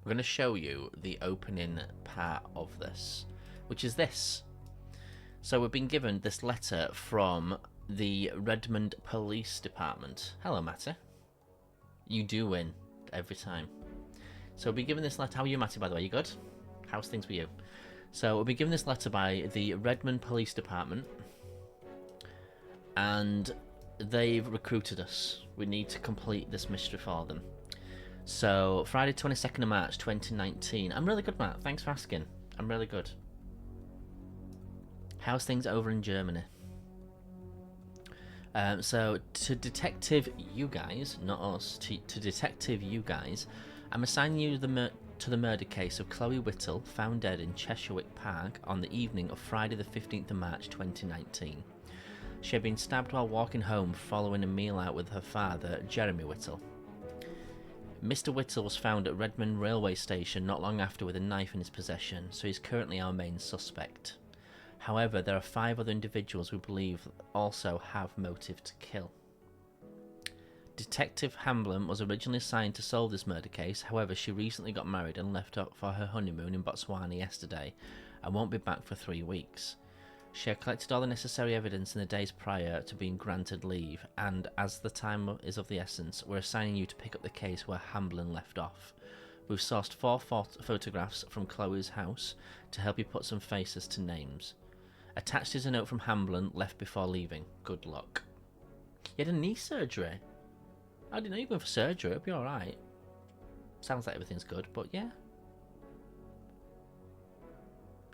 we're going to show you the opening part of this, which is this. So we've been given this letter from the Redmond Police Department. Hello, Matty. You do win every time. So we'll be given this letter. How are you, Matty, by the way? You good? How's things with you? So we'll be given this letter by the Redmond Police Department, and they've recruited us. We need to complete this mystery for them. So Friday 22nd of March 2019. I'm really good, Matt. Thanks for asking. I'm really good. How's things over in Germany? So to detective you guys, not us, to detective you guys, I'm assigning you to the murder case of Chloe Whittle, found dead in Cheshirewick Park on the evening of Friday the 15th of March 2019. She had been stabbed while walking home following a meal out with her father, Jeremy Whittle. Mr. Whittle was found at Redmond railway station not long after with a knife in his possession, so he's currently our main suspect. However, there are 5 other individuals we believe also have motive to kill. Detective Hamblin was originally assigned to solve this murder case, however she recently got married and left for her honeymoon in Botswana yesterday and won't be back for 3 weeks. She had collected all the necessary evidence in the days prior to being granted leave, and as the time is of the essence, we're assigning you to pick up the case where Hamblin left off. We've sourced 4 photographs from Chloe's house to help you put some faces to names. Attached is a note from Hamblin left before leaving. Good luck. You had a knee surgery? I didn't know you were going for surgery. It'll be alright. Sounds like everything's good, but yeah.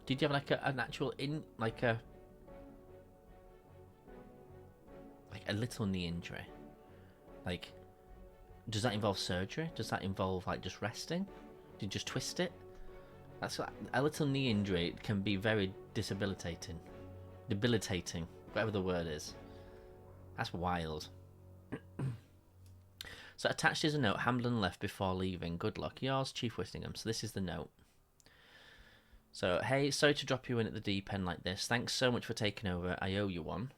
Did you have like an actual like a little knee injury? Like, does that involve surgery? Does that involve like just resting? Did you just twist it? That's a little knee injury. It can be very debilitating, whatever the word is. That's wild. So attached is a note Hamblin left before leaving. Good luck. Yours, Chief Whittingham. So this is the note. So, hey, sorry to drop you in at the deep end like this. Thanks so much for taking over. I owe you one.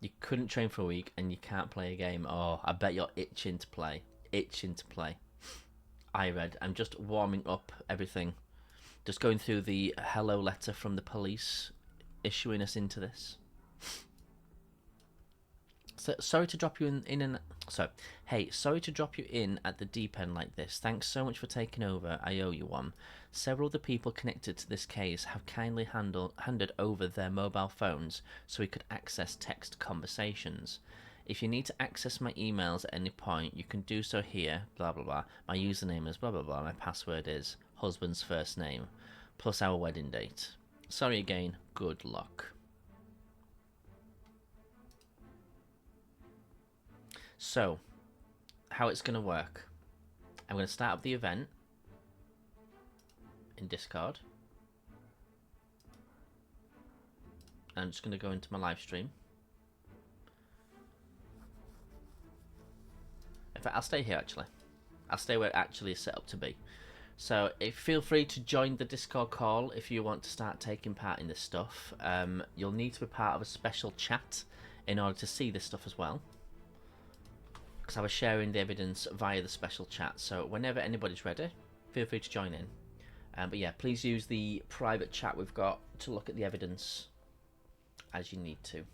You couldn't train for a week and you can't play a game. Oh, I bet you're itching to play. I read. I'm just warming up everything. Just going through the hello letter from the police issuing us into this. So, sorry to drop you sorry to drop you in at the deep end like this. Thanks so much for taking over. I owe you one. Several of the people connected to this case have kindly handed over their mobile phones so we could access text conversations. If you need to access my emails at any point, you can do so here, blah blah blah. My username is blah blah blah. My password is husband's first name, plus our wedding date. Sorry again, good luck. So, how it's going to work. I'm going to start up the event in Discord. I'm just going to go into my live stream. In fact, I'll stay here actually. I'll stay where it actually is set up to be. So, feel free to join the Discord call if you want to start taking part in this stuff. You'll need to be part of a special chat in order to see this stuff as well, because I was sharing the evidence via the special chat. So whenever anybody's ready, feel free to join in. But yeah, please use the private chat we've got to look at the evidence as you need to.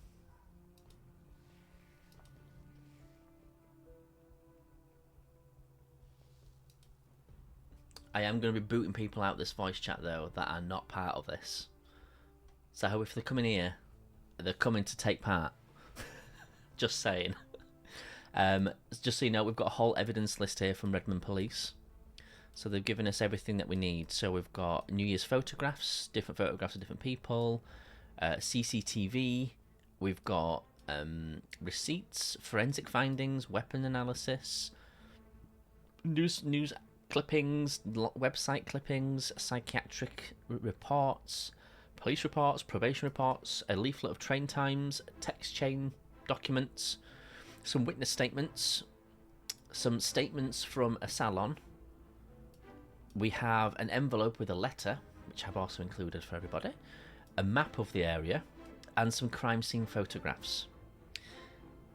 I am going to be booting people out this voice chat though that are not part of this. So if they're coming here, they're coming to take part. Just saying. Just so you know, we've got a whole evidence list here from Redmond Police. So they've given us everything that we need. So we've got New Year's photographs, different photographs of different people, CCTV, we've got receipts, forensic findings, weapon analysis, news clippings, website clippings, psychiatric reports, police reports, probation reports, a leaflet of train times, text chain documents, some witness statements, some statements from a salon. We have an envelope with a letter, which I've also included for everybody, a map of the area, and some crime scene photographs.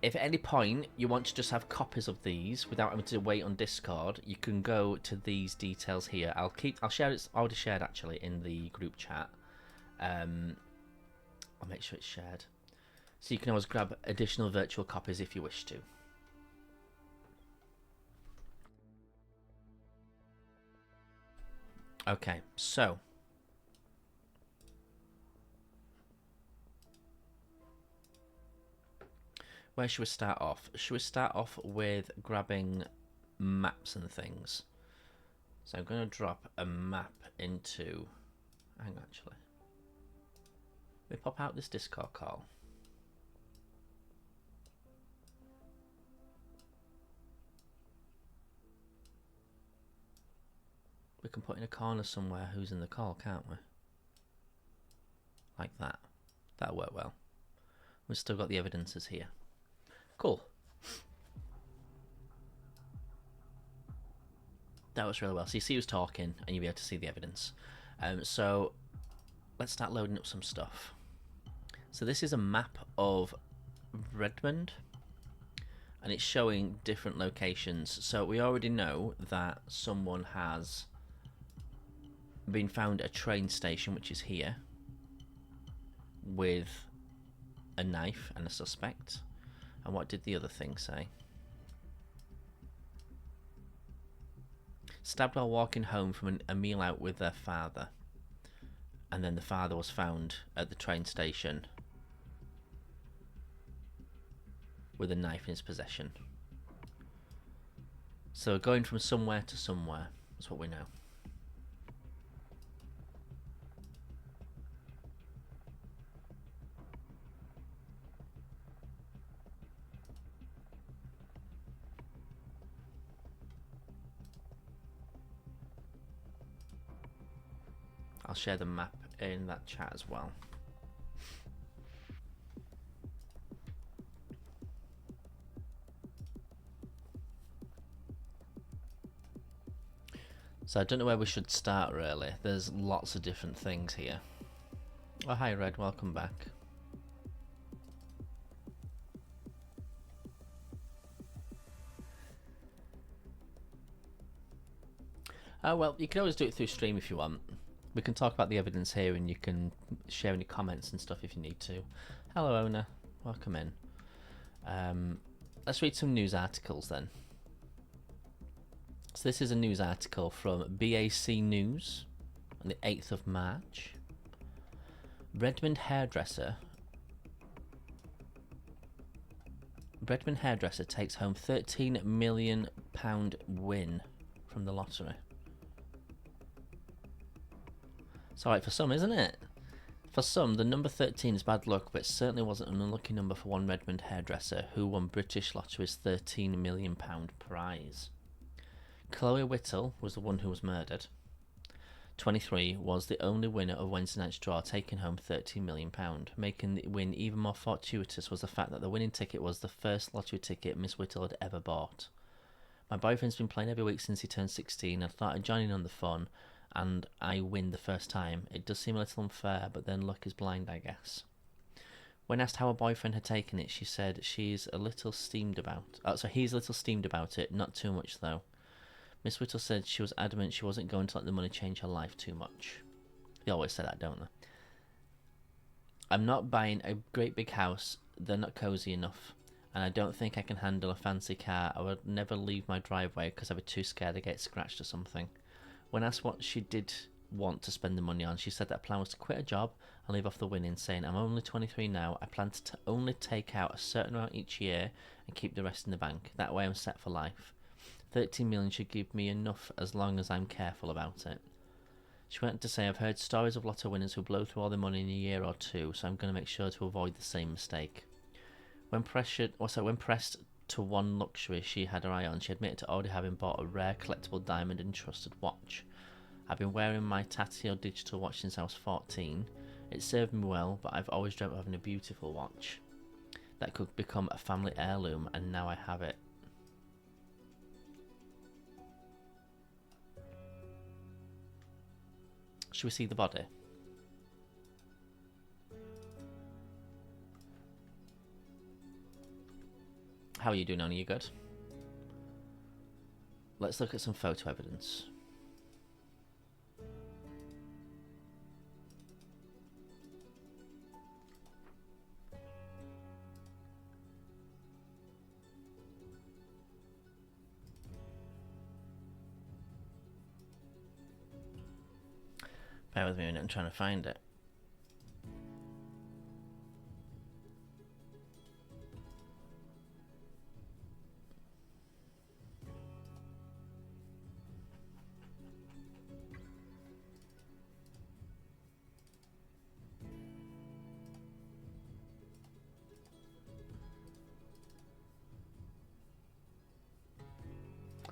If at any point you want to just have copies of these without having to wait on Discord, you can go to these details here. I'll share it. It's already shared actually in the group chat. I'll make sure it's shared, so you can always grab additional virtual copies if you wish to. Okay, so where should we start off? Should we start off with grabbing maps and things? So I'm going to drop a map into... Hang on, actually. We pop out this Discord call. We can put in a corner somewhere who's in the call, can't we? Like that. That'll work well. We've still got the evidences here. Cool. That was really well. So you see who's talking, and you'll be able to see the evidence. So let's start loading up some stuff. So this is a map of Redmond, and it's showing different locations. So we already know that someone has been found at a train station, which is here, with a knife and a suspect. And what did the other thing say? Stabbed while walking home from a meal out with their father. And then the father was found at the train station with a knife in his possession. So going from somewhere to somewhere, that's what we know. I'll share the map in that chat as well. So I don't know where we should start really. There's lots of different things here. Oh, hi Red, welcome back. Oh well, you can always do it through stream if you want. We can talk about the evidence here and you can share any comments and stuff if you need to. Hello owner, welcome in. Let's read some news articles then. So this is a news article from BAC News on the 8th of March. Redmond hairdresser takes home £13 million win from the lottery. It's alright for some, isn't it? For some, the number 13 is bad luck, but it certainly wasn't an unlucky number for one Redmond hairdresser who won British Lottery's £13 million prize. Chloe Whittle was the one who was murdered. 23 was the only winner of Wednesday night's draw, taking home £13 million. Making the win even more fortuitous was the fact that the winning ticket was the first lottery ticket Miss Whittle had ever bought. My boyfriend's been playing every week since he turned 16. I started joining on the fun, and I win the first time. It does seem a little unfair, but then luck is blind, I guess. When asked how her boyfriend had taken it, she said he's a little steamed about it, not too much though. Miss Whittle said she was adamant she wasn't going to let the money change her life too much. They always say that, don't they? I'm not buying a great big house, they're not cosy enough, and I don't think I can handle a fancy car. I would never leave my driveway because I'd be too scared to get scratched or something. When asked what she did want to spend the money on, she said that her plan was to quit a job and leave off the winnings, saying, I'm only 23 now, I plan to only take out a certain amount each year and keep the rest in the bank. That way I'm set for life. 13 million should give me enough as long as I'm careful about it. She went to say, I've heard stories of lotto winners who blow through all their money in a year or two, so I'm going to make sure to avoid the same mistake. When pressed to one luxury she had her eye on, she admitted to already having bought a rare collectible diamond and trusted watch. I've been wearing my Tatio digital watch since I was 14. It served me well, but I've always dreamt of having a beautiful watch that could become a family heirloom, and now I have it. Should we see the body? How are you doing, Oni? You good? Let's look at some photo evidence. Bear with me a minute, I'm trying to find it.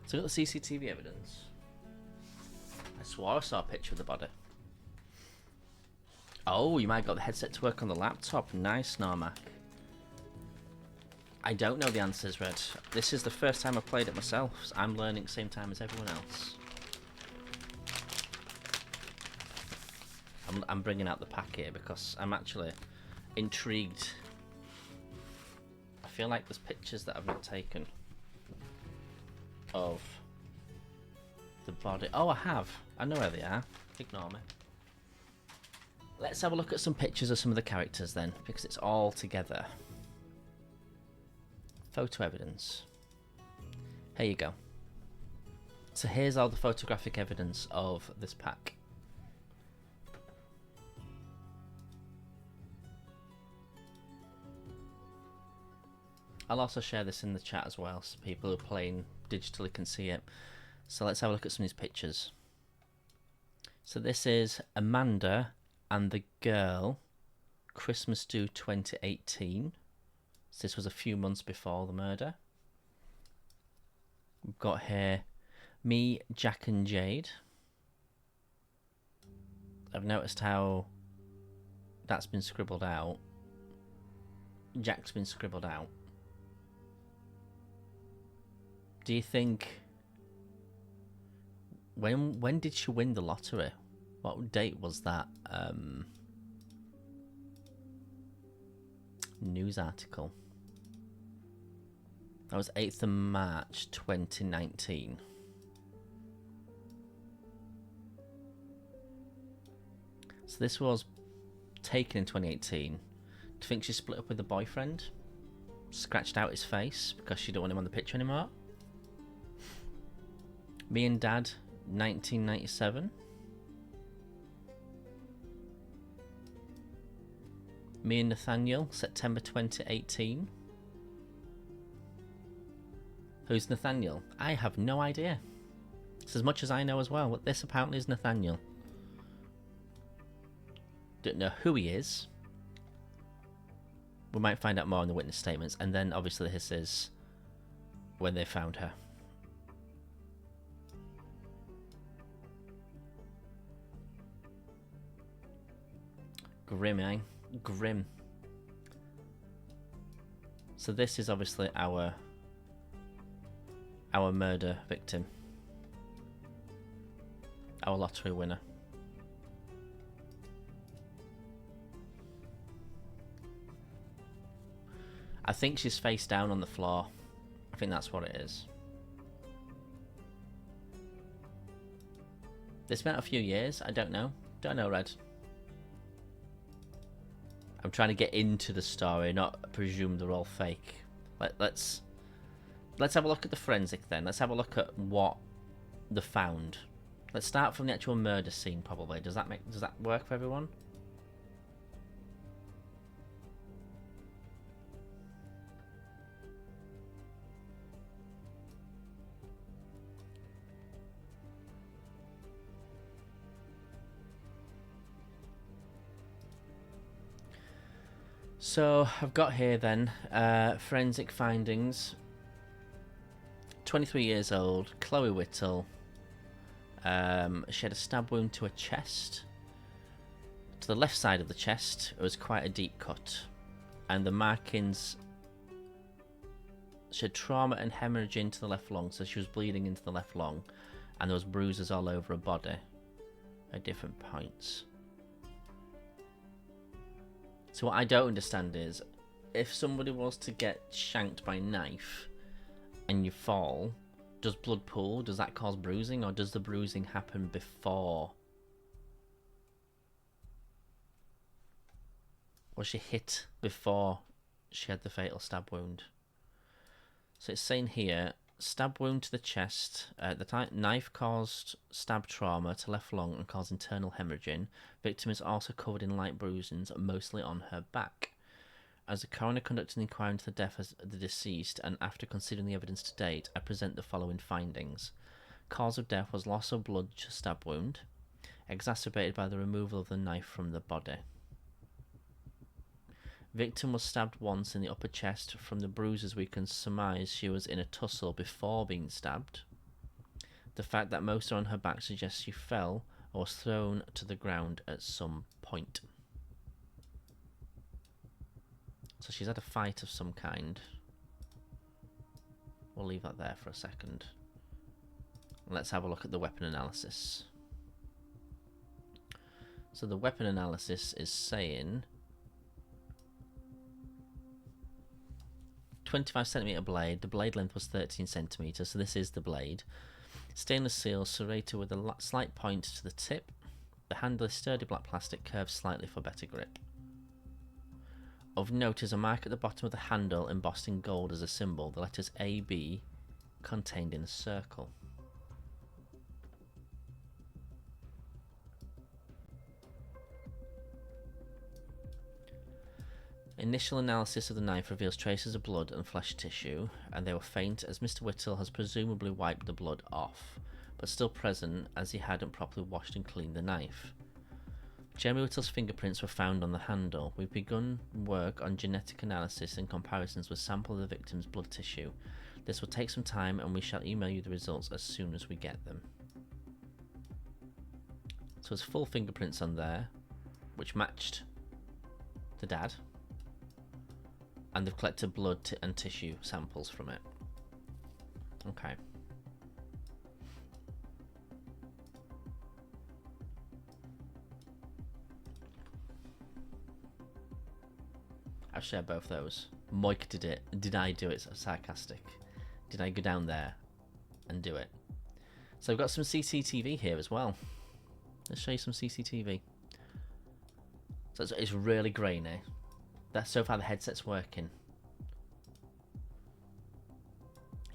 So I got the CCTV evidence. I swore I saw a picture of the body. Oh, you might have got the headset to work on the laptop. Nice, Normac. I don't know the answers, Red. This is the first time I've played it myself. So I'm learning at the same time as everyone else. I'm bringing out the pack here because I'm actually intrigued. I feel like there's pictures that I've not taken of the body. Oh, I have. I know where they are. Ignore me. Let's have a look at some pictures of some of the characters then, because it's all together. Photo evidence. Here you go. So here's all the photographic evidence of this pack. I'll also share this in the chat as well, so people who are playing digitally can see it. So let's have a look at some of these pictures. So this is Amanda and the girl, Christmas Do 2018. So this was a few months before the murder. We've got here me, Jack and Jade. I've noticed how that's been scribbled out. Jack's been scribbled out. Do you think... When did she win the lottery? What date was that? News article. That was 8th of March 2019. So this was taken in 2018. Do you think she split up with the boyfriend? Scratched out his face because she don't want him on the picture anymore? Me and Dad, 1997. Me and Nathaniel, September 2018. Who's Nathaniel? I have no idea. It's as much as I know as well. But this apparently is Nathaniel. Don't know who he is. We might find out more in the witness statements. And then obviously this is when they found her. Grim, eh? Grim. So this is obviously our murder victim. Our lottery winner. I think she's face down on the floor. I think that's what it is. It's been a few years. I don't know. Don't know, Red. I'm trying to get into the story, not presume they're all fake. Let's have a look at the forensic then. Let's have a look at what they found. Let's start from the actual murder scene probably. Does that work for everyone? So I've got here then forensic findings. 23 years old, Chloe Whittle. She had a stab wound to her chest. To the left side of the chest, it was quite a deep cut, and the markings. She had trauma and hemorrhage into the left lung, so she was bleeding into the left lung, and there was bruises all over her body at different points. So what I don't understand is, if somebody was to get shanked by a knife and you fall, does blood pool? Does that cause bruising, or does the bruising happen before? Was she hit before she had the fatal stab wound? So it's saying here, stab wound to the chest. The knife caused stab trauma to left lung and caused internal hemorrhaging. Victim is also covered in light bruisings, mostly on her back. As the coroner conducted an inquiry into the death of the deceased, and after considering the evidence to date, I present the following findings. Cause of death was loss of blood to stab wound, exacerbated by the removal of the knife from the body. Victim was stabbed once in the upper chest. From the bruises we can surmise she was in a tussle before being stabbed. The fact that most are on her back suggests she fell or was thrown to the ground at some point. So she's had a fight of some kind. We'll leave that there for a second. Let's have a look at the weapon analysis. So the weapon analysis is saying 25cm blade. The blade length was 13cm, so this is the blade. Stainless steel, serrated with a slight point to the tip. The handle is sturdy black plastic, curved slightly for better grip. Of note is a mark at the bottom of the handle embossed in gold as a symbol, the letters AB contained in a circle. Initial analysis of the knife reveals traces of blood and flesh tissue, and they were faint as Mr. Whittle has presumably wiped the blood off, but still present as he hadn't properly washed and cleaned the knife. Jeremy Whittle's fingerprints were found on the handle. We've begun work on genetic analysis and comparisons with sample of the victim's blood tissue. This will take some time and we shall email you the results as soon as we get them. So there's full fingerprints on there, which matched the dad. And they've collected blood and tissue samples from it. Okay. I've shared both those. Moik did it. Did I do it? So sarcastic. Did I go down there and do it? So I've got some CCTV here as well. Let's show you some CCTV. So it's really grainy. That's so far the headset's working.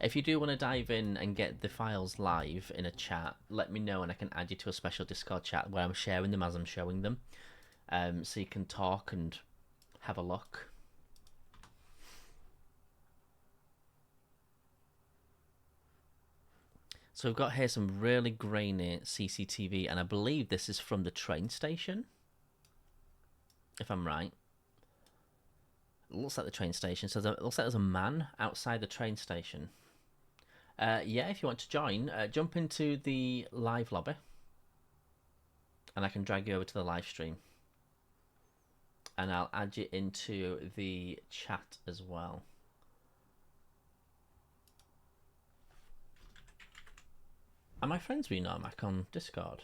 If you do want to dive in and get the files live in a chat, let me know and I can add you to a special Discord chat where I'm sharing them as I'm showing them. So you can talk and have a look. So we've got here some really grainy CCTV, and I believe this is from the train station, if I'm right. It looks like the train station. So it looks like there's a man outside the train station. Yeah, if you want to join, jump into the live lobby, and I can drag you over to the live stream. And I'll add you into the chat as well. Am I friends with you now, Mac, on Discord?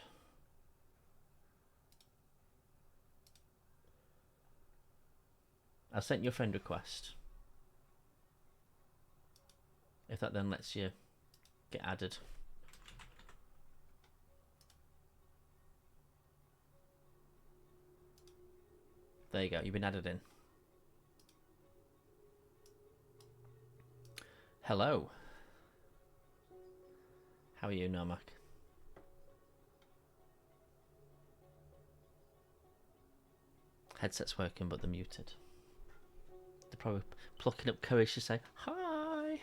I sent you a friend request. If that then lets you get added. There you go, you've been added in. Hello. How are you, Nomak? Headset's working, but they're muted. They're probably plucking up courage to say, hi!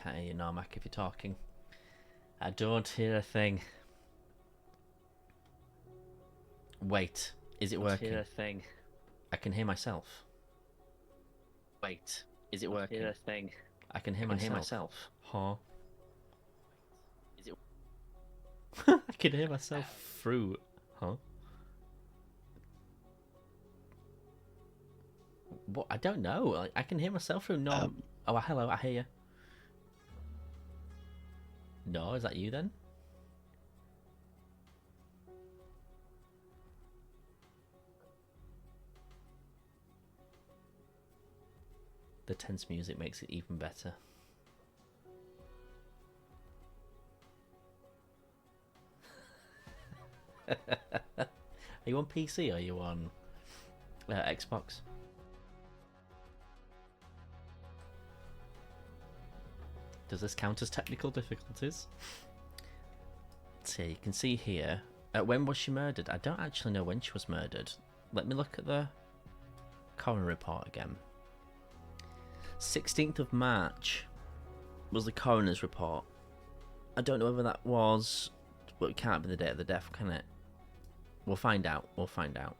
Can't hear you, Nomak, if you're talking. I don't hear a thing. Wait, is it working? Hear a thing. I can hear myself. Wait, Is it working? hear a thing. I can hear myself. Huh? Is it? I can hear myself through. Huh? What? I don't know. I can hear myself through. No. Oh, hello. I hear you. No, is that you then? The tense music makes it even better. Are you on PC or are you on Xbox? Does this count as technical difficulties? So you can see here, when was she murdered? I don't actually know when she was murdered. Let me look at the coroner report again. 16th of March was the coroner's report. I don't know whether that was... Well, it can't be the date of the death, can it? We'll find out. We'll find out.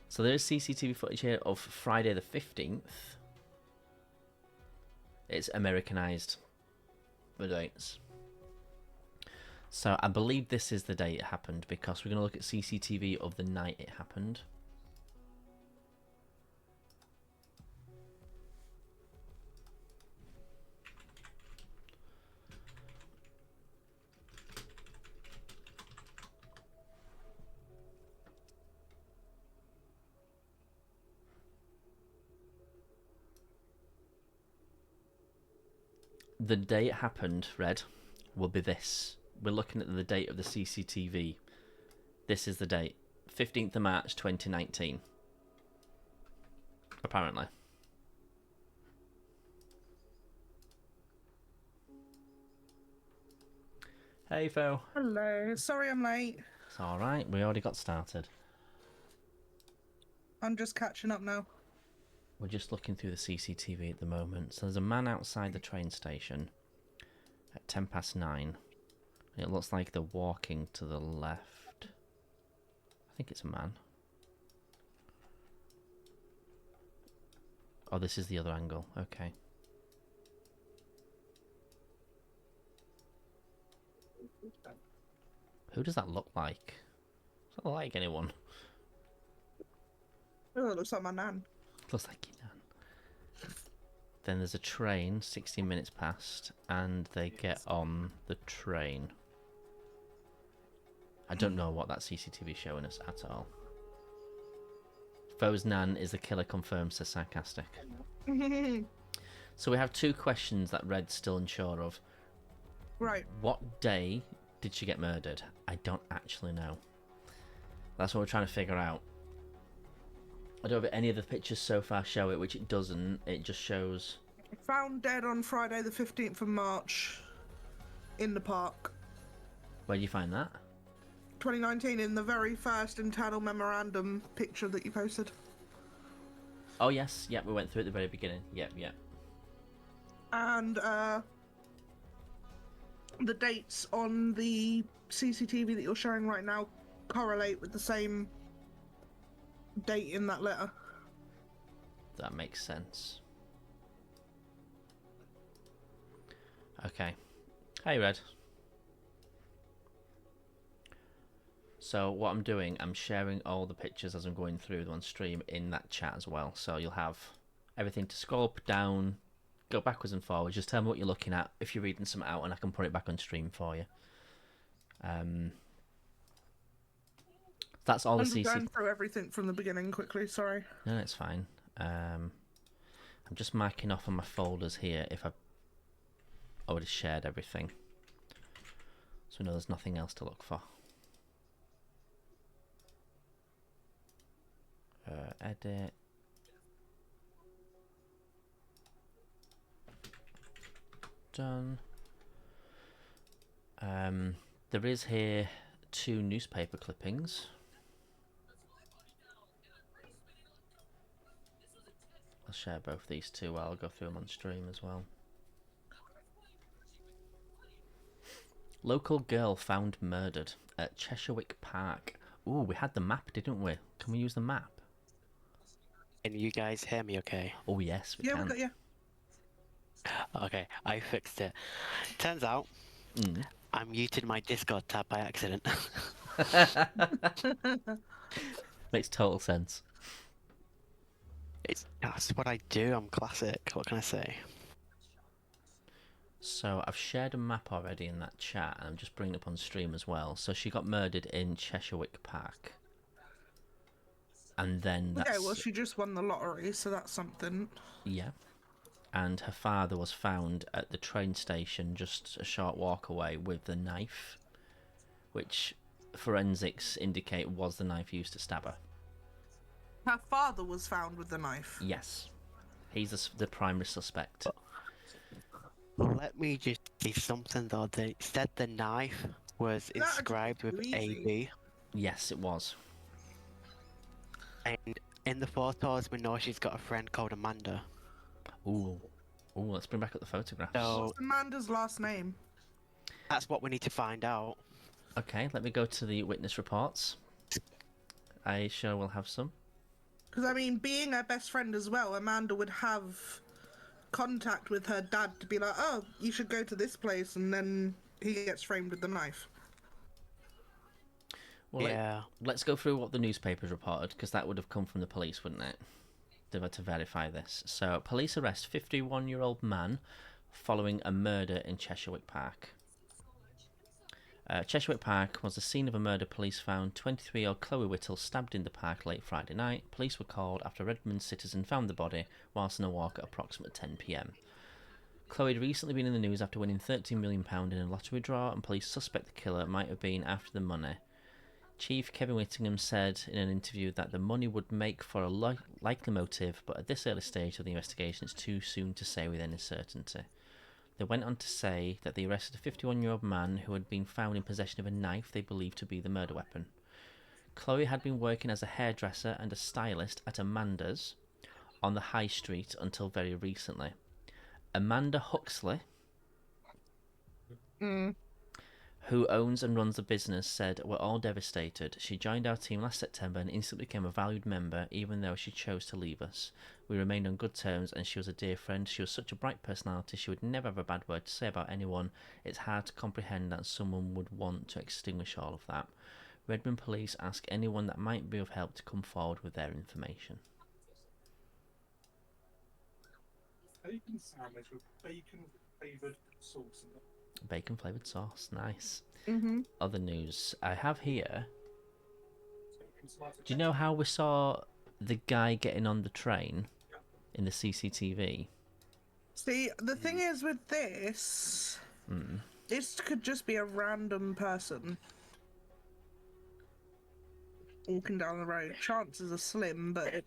So there's CCTV footage here of Friday the 15th. It's Americanized, the dates. So I believe this is the day it happened, because we're going to look at CCTV of the night it happened. The day it happened, Red, will be this. We're looking at the date of the CCTV. This is the date. 15th of March 2019. Apparently. Hey, Phil. Hello. Sorry I'm late. It's alright, we already got started. I'm just catching up now. We're just looking through the CCTV at the moment. So there's a man outside the train station at 9:10. It looks like they're walking to the left. I think it's a man. Oh, this is the other angle. Okay. Who does that look like? Does that look like anyone? Oh, it looks like my nan. Looks like you can. Then there's a train, 16 minutes past, and they get on the train. I don't know what that CCTV is showing us at all. Foe's nan is the killer confirmed, says Sarcastic. So we have two questions that Red's still unsure of. Right. What day did she get murdered? I don't actually know. That's what we're trying to figure out. I don't know if any of the pictures so far show it, which it doesn't. It just shows... Found dead on Friday the 15th of March in the park. Where do you find that? 2019, in the very first internal memorandum picture that you posted. Oh yes, yep, we went through at the very beginning. Yep, yep. And the dates on the CCTV that you're showing right now correlate with the same date in that letter. That makes sense. Okay. Hey, Red. So what I'm doing, I'm sharing all the pictures as I'm going through them on stream in that chat as well. So you'll have everything to scroll up, down, go backwards and forwards. Just tell me what you're looking at if you're reading something out, and I can put it back on stream for you. That's all the I'm CC. going through everything from the beginning quickly, sorry. No, it's fine. I'm just marking off on my folders here if I've already shared everything. So we know there's nothing else to look for. Edit. Done. There is here 2 newspaper clippings. I'll share both these two. I'll go through them on stream as well. Local girl found murdered at Cheshirewick Park. Ooh, we had the map, didn't we? Can we use the map? Can you guys hear me okay? Oh yes, we Yeah, can. we got you. Okay, I fixed it. Turns out, I muted my Discord tab by accident. Makes total sense. That's what I do, I'm classic, what can I say? So I've shared a map already in that chat, and I'm just bringing it up on stream as well. So she got murdered in Cheshirewick Park. And then Okay, that's... well, she just won the lottery, so that's something. Yeah. And her father was found at the train station just a short walk away with the knife, which forensics indicate was the knife used to stab her. Her father was found with the knife. Yes. He's the primary suspect. Let me just say something though. They said the knife was inscribed with AB. Yes, it was. And in the photos, we know she's got a friend called Amanda. Ooh. Ooh, let's bring back up the photographs. So What's Amanda's last name? that's what we need to find out. Okay, let me go to the witness reports. I sure will have some. Because, I mean, being her best friend as well, Amanda would have contact with her dad to be like, oh, you should go to this place, and then he gets framed with the knife. Well, Yeah. let's go through what the newspapers reported, because that would have come from the police, wouldn't it? They've had to verify this. So, police arrest 51-year-old man following a murder in Cheshirewick Park. Cheshirewick Park was the scene of a murder. Police found 23-year-old Chloe Whittle stabbed in the park late Friday night. Police were called after a Redmond citizen found the body whilst on a walk at approximately 10 p.m. Chloe had recently been in the news after winning £13 million in a lottery draw, and police suspect the killer might have been after the money. Chief Kevin Whittingham said in an interview that the money would make for a likely motive, but at this early stage of the investigation it's too soon to say with any certainty. They went on to say that they arrested a 51-year-old man who had been found in possession of a knife they believed to be the murder weapon. Chloe had been working as a hairdresser and a stylist at Amanda's on the high street until very recently. Amanda Huxley, who owns and runs the business, said, "We're all devastated. She joined our team last September and instantly became a valued member, even though she chose to leave us. We remained on good terms and she was a dear friend. She was such a bright personality, she would never have a bad word to say about anyone. It's hard to comprehend that someone would want to extinguish all of that. Redmond police ask anyone that might be of help to come forward with their information." Bacon sandwich with bacon flavoured sauce in it. Bacon flavoured sauce, nice. Mm-hmm. Other news I have here. Do you know how we saw the guy getting on the train in the CCTV? See, the thing is with this, this could just be a random person walking down the road. Chances are slim, but,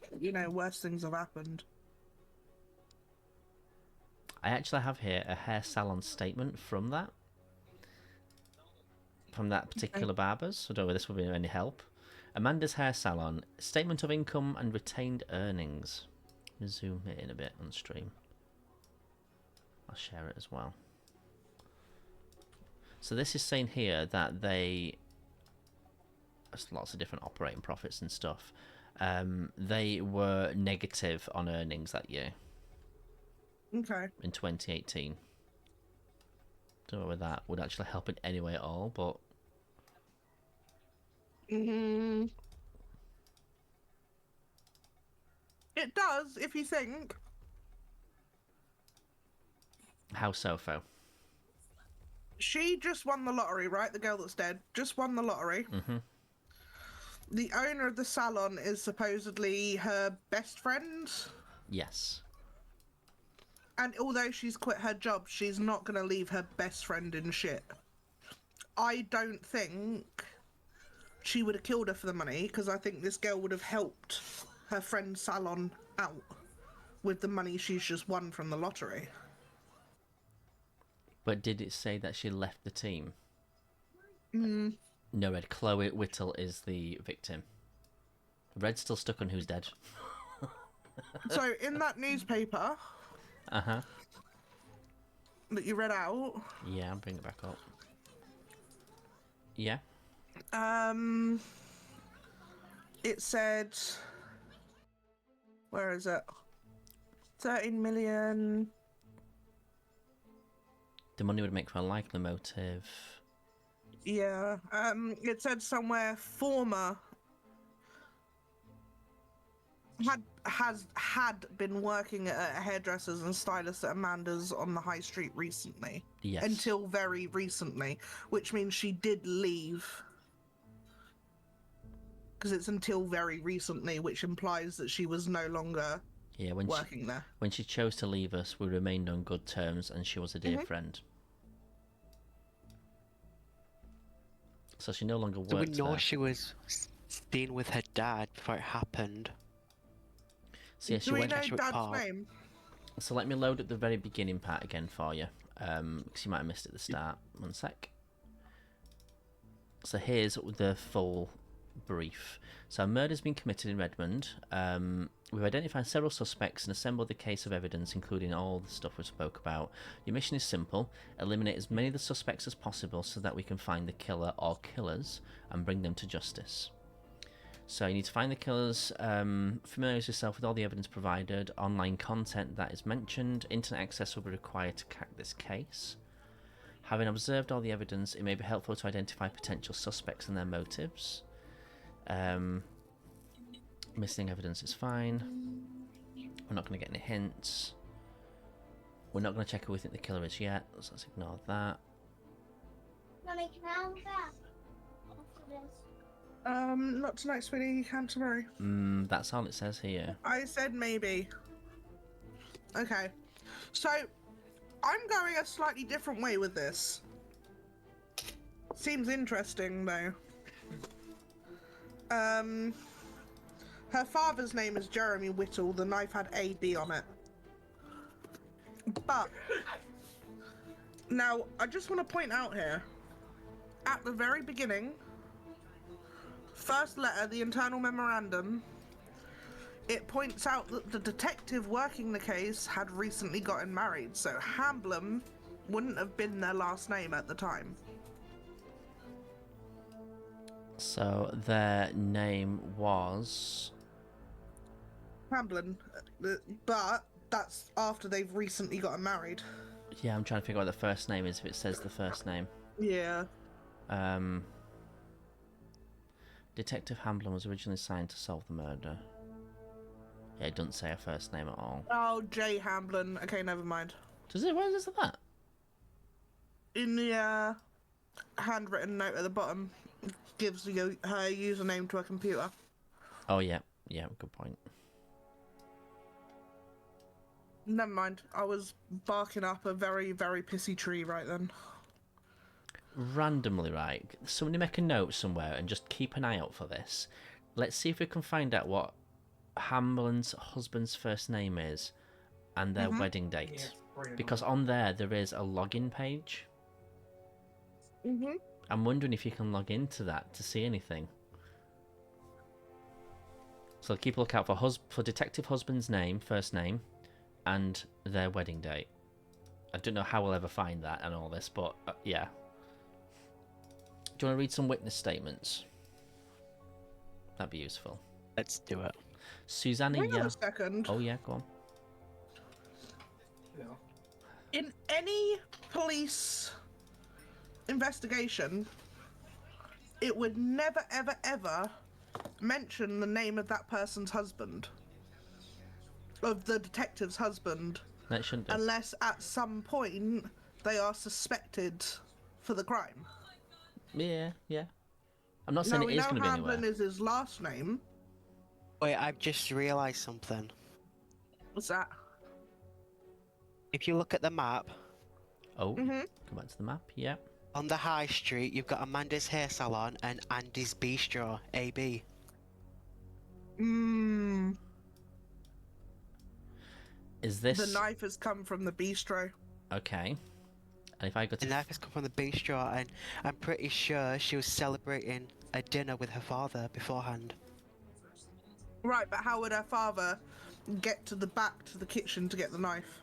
worse things have happened. I actually have here a hair salon statement from that particular barber's. I don't know if this will be of any help. Amanda's Hair Salon, statement of income and retained earnings. Let me zoom it in a bit on stream. I'll share it as well. So this is saying here that there's lots of different operating profits and stuff. They were negative on earnings that year. Okay. In 2018. Don't know whether that would actually help in any way at all, but... It does, if you think. How so, Fo? She just won the lottery, right? The girl that's dead just won the lottery. Mm-hmm. The owner of the salon is supposedly her best friend. Yes. And although she's quit her job, she's not going to leave her best friend in shit. I don't think she would have killed her for the money, because I think this girl would have helped her friend's salon out with the money she's just won from the lottery. But did it say that she left the team? Mm. No, Red. Chloe Whittle is the victim. Red's still stuck on who's dead. So, in that newspaper... Uh-huh. that you read out. Yeah, I'll bring it back up. Yeah. It said, where is it? 13 million. The money would make for a likely motive. Yeah. It said somewhere former had been working at a hairdressers and stylists at Amanda's on the high street recently. Yes. Until very recently, which means she did leave. Because it's until very recently, which implies that she was no longer working there. When she chose to leave us, we remained on good terms, and she was a dear friend. So she no longer worked So we know there. she was staying with her dad before it happened. So yeah, she Do we went. know Dad's name? So let me load up the very beginning part again for you, because you might have missed it at the start. One sec. So here's the full brief. So a murder's been committed in Redmond. We've identified several suspects and assembled the case of evidence, including all the stuff we spoke about. Your mission is simple: eliminate as many of the suspects as possible so that we can find the killer or killers and bring them to justice. So you need to find the killers, familiarise yourself with all the evidence provided, online content that is mentioned, internet access will be required to crack this case. Having observed all the evidence, it may be helpful to identify potential suspects and their motives. Missing evidence is fine. We're not going to get any hints. We're not going to check who we think the killer is yet, so let's ignore that. Mommy, can I have that? After this. Not tonight, sweetie. You can tomorrow. That's all it says here. I said maybe. Okay. So, I'm going a slightly different way with this. Seems interesting, though. Her father's name is Jeremy Whittle. The knife had AB on it. But, now, I just want to point out here, at the very beginning, first letter, the internal memorandum, it points out that the detective working the case had recently gotten married, so Hamblin wouldn't have been their last name at the time. So their name was... Hamblin, but that's after they've recently gotten married. Yeah, I'm trying to figure out what the first name is if it says the first name. Yeah. Detective Hamblin was originally assigned to solve the murder. Yeah, it doesn't say her first name at all. Oh, J. Hamblin. Okay, never mind. Does it? Where is that? In the handwritten note at the bottom, gives you her username to a computer. Oh, yeah. Yeah, good point. Never mind. I was barking up a very, very pissy tree right then. Randomly, right? Somebody make a note somewhere and just keep an eye out for this. Let's see if we can find out what Hamblin's husband's first name is and their wedding date. Because on there is a login page. I'm wondering if you can log into that to see anything. So keep a lookout for detective husband's name, first name, and their wedding date. I don't know how we'll ever find that and all this, but yeah. Do you want to read some witness statements? That'd be useful. Let's do it. Susanna Hang on a second. Oh yeah, go on. In any police investigation, it would never, ever, ever mention the name of that person's husband. Of the detective's husband. That shouldn't do. Unless at some point they are suspected for the crime. Yeah, yeah. I'm not saying Now, it is going to be Hamblin anywhere. is his last name. Wait, I've just realised something. What's that? If you look at the map, Oh, come back to the map. Yeah. on the high street, you've got Amanda's Hair Salon and Andy's Bistro, AB. Is this The knife has come from the bistro. okay? And if I go The to knife has come from the bistro, and I'm pretty sure she was celebrating a dinner with her father beforehand. Right, but how would her father get to the back to the kitchen to get the knife?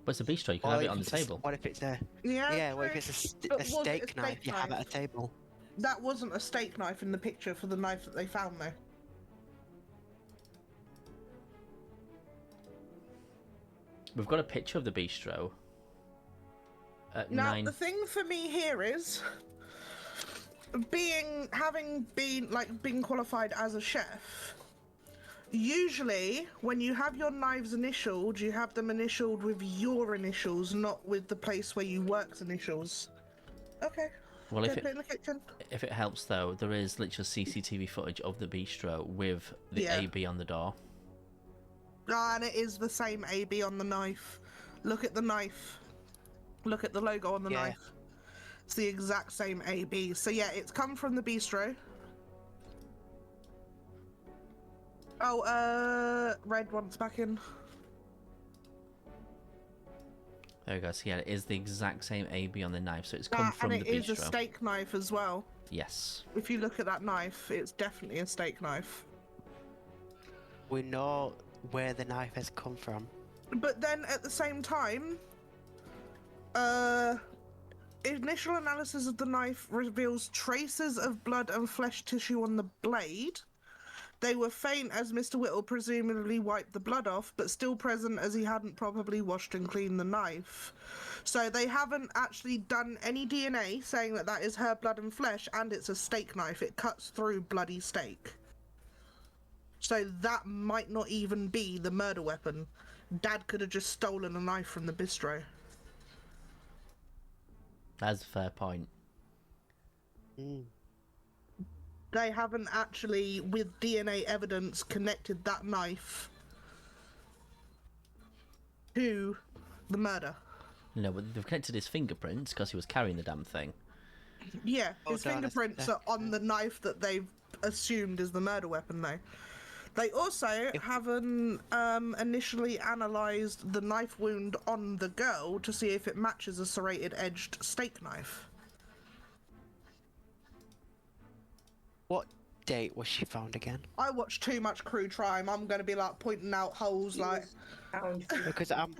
but it's a bistro, you can Or have it if on the it's a s- table. What if it's a... Yeah, Yeah, what if true. it's But a was it a steak knife steak you have knife? at a table? That wasn't a steak knife in the picture for the knife that they found, though. We've got a picture of the bistro. At Now, 9. the thing for me here is, having been qualified as a chef, Usually, when you have your knives initialed, you have them initialed with your initials, not with the place where you work's initials. Okay. Well, Go put it in the kitchen. if it helps though, there is literally CCTV footage of the bistro with the Yeah. AB on the door. And it is the same AB on the knife. Look at the knife. Look at the logo on the Yeah. knife. It's the exact same AB. So yeah, it's come from the bistro. Oh, Red wants back in. There we go. So yeah, it is the exact same AB on the knife. So it's come from and the it is bistro. a steak knife as well. Yes. If you look at that knife, it's definitely a steak knife. We know where the knife has come from. But then at the same time, initial analysis of the knife reveals traces of blood and flesh tissue on the blade. They were faint as Mr. Whittle presumably wiped the blood off, but still present as he hadn't probably washed and cleaned the knife. So they haven't actually done any DNA saying that that is her blood and flesh, and it's a steak knife. It cuts through bloody steak. So that might not even be the murder weapon. Dad could have just stolen a knife from the bistro. That's a fair point. Mm. They haven't actually, with DNA evidence, connected that knife to the murder. No, but they've connected his fingerprints because he was carrying the damn thing. Yeah, Oh, his darn, fingerprints are on the knife that they've assumed is the murder weapon, though. They also haven't initially analysed the knife wound on the girl to see if it matches a serrated edged steak knife. What date was she found again? I watch too much Crew Crime. I'm going to be like pointing out holes like... Because I'm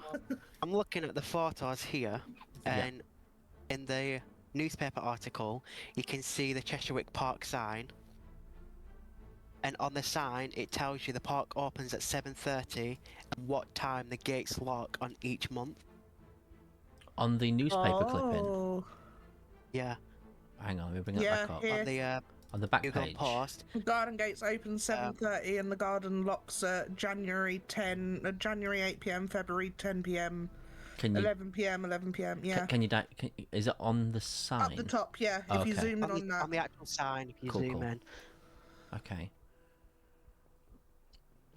looking at the photos here, and in the newspaper article, you can see the Cheshirewick Park sign. And on the sign, it tells you the park opens at 7:30 and what time the gates lock on each month. On the newspaper clipping. Oh. Yeah. Hang on, let me bring that Yeah, back up. here. On the On the back Google page. Post. Garden gates open 7:30 and the garden locks at January 8 p.m, February 10 p.m, Can you 11 p.m, 11 p.m. Yeah. can you is it on the sign? Up the top, yeah. If you Okay. zoom in on that. On the actual sign, if you Cool, zoom cool. in. Okay.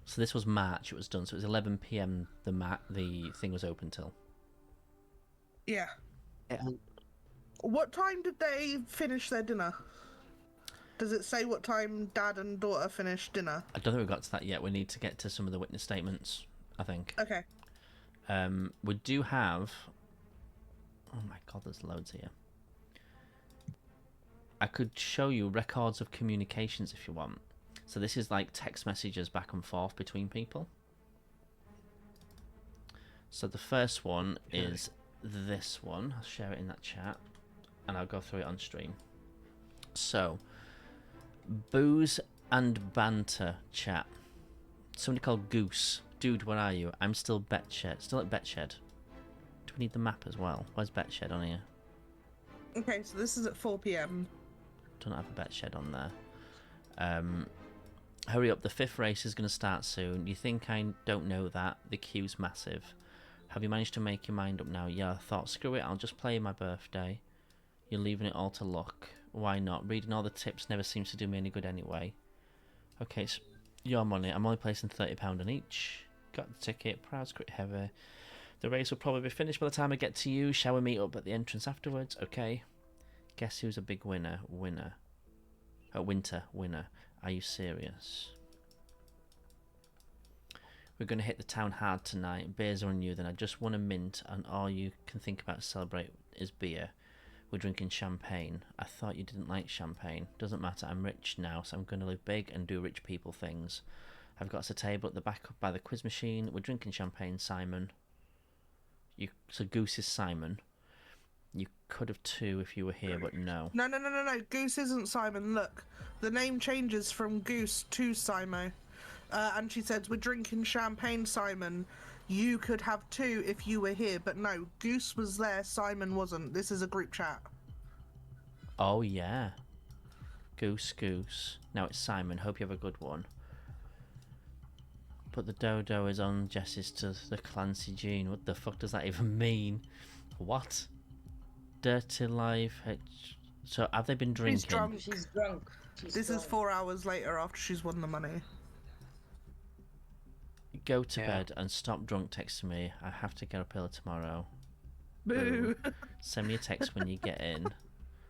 So this was March. It was done. So it was 11 p.m. The thing was open till. Yeah. Yeah, and What time did they finish their dinner? Does it say what time Dad and daughter finished dinner? I don't think we got to that yet. We need to get to some of the witness statements, I think. Okay. We do have... Oh my god, there's loads here. I could show you records of communications if you want. So this is like text messages back and forth between people. So the first one is this one. I'll share it in that chat. And I'll go through it on stream. So... Booze and banter chat. Somebody called Goose. Dude, where are you? I'm still Betshed. Still at Betshed. Do we need the map as well? Where's Betshed on here? Okay, so this is at 4 p.m. Don't have a Betshed on there. Hurry up, the 5th race is going to start soon. You think I don't know that? The queue's massive. Have you managed to make your mind up now? Yeah, I thought, screw it, I'll just play my birthday. You're leaving it all to luck. Why not? Reading all the tips never seems to do me any good anyway. Okay, so your money. I'm only placing £30 on each. Got the ticket. Proud's pretty heavy. The race will probably be finished by the time I get to you. Shall we meet up at the entrance afterwards? Okay. Guess who's a big winner? Winner. Winter. Winner. Are you serious? We're going to hit the town hard tonight. Beers are on you. Then I just want a mint, and all you can think about to celebrate is beer. We're drinking champagne. I thought you didn't like champagne. Doesn't matter, I'm rich now, so I'm going to live big and do rich people things. I've got us a table at the back by the quiz machine. We're drinking champagne, Simon. So Goose is Simon. You could have too if you were here, but no. No. Goose isn't Simon. Look, the name changes from Goose to Simo. And she says, we're drinking champagne, Simon. You could have too if you were here, but no, Goose was there, Simon wasn't. This is a group chat. Oh, yeah. Goose. Now it's Simon. Hope you have a good one. But the dodo is on Jess's to the Clancy gene. What the fuck does that even mean? What? Dirty life. So have they been drinking? She's drunk. She's drunk. This is 4 hours later after she's won the money. Go to Yeah. bed and stop drunk texting me. I have to get up early tomorrow. Boo. Send me a text when you get in.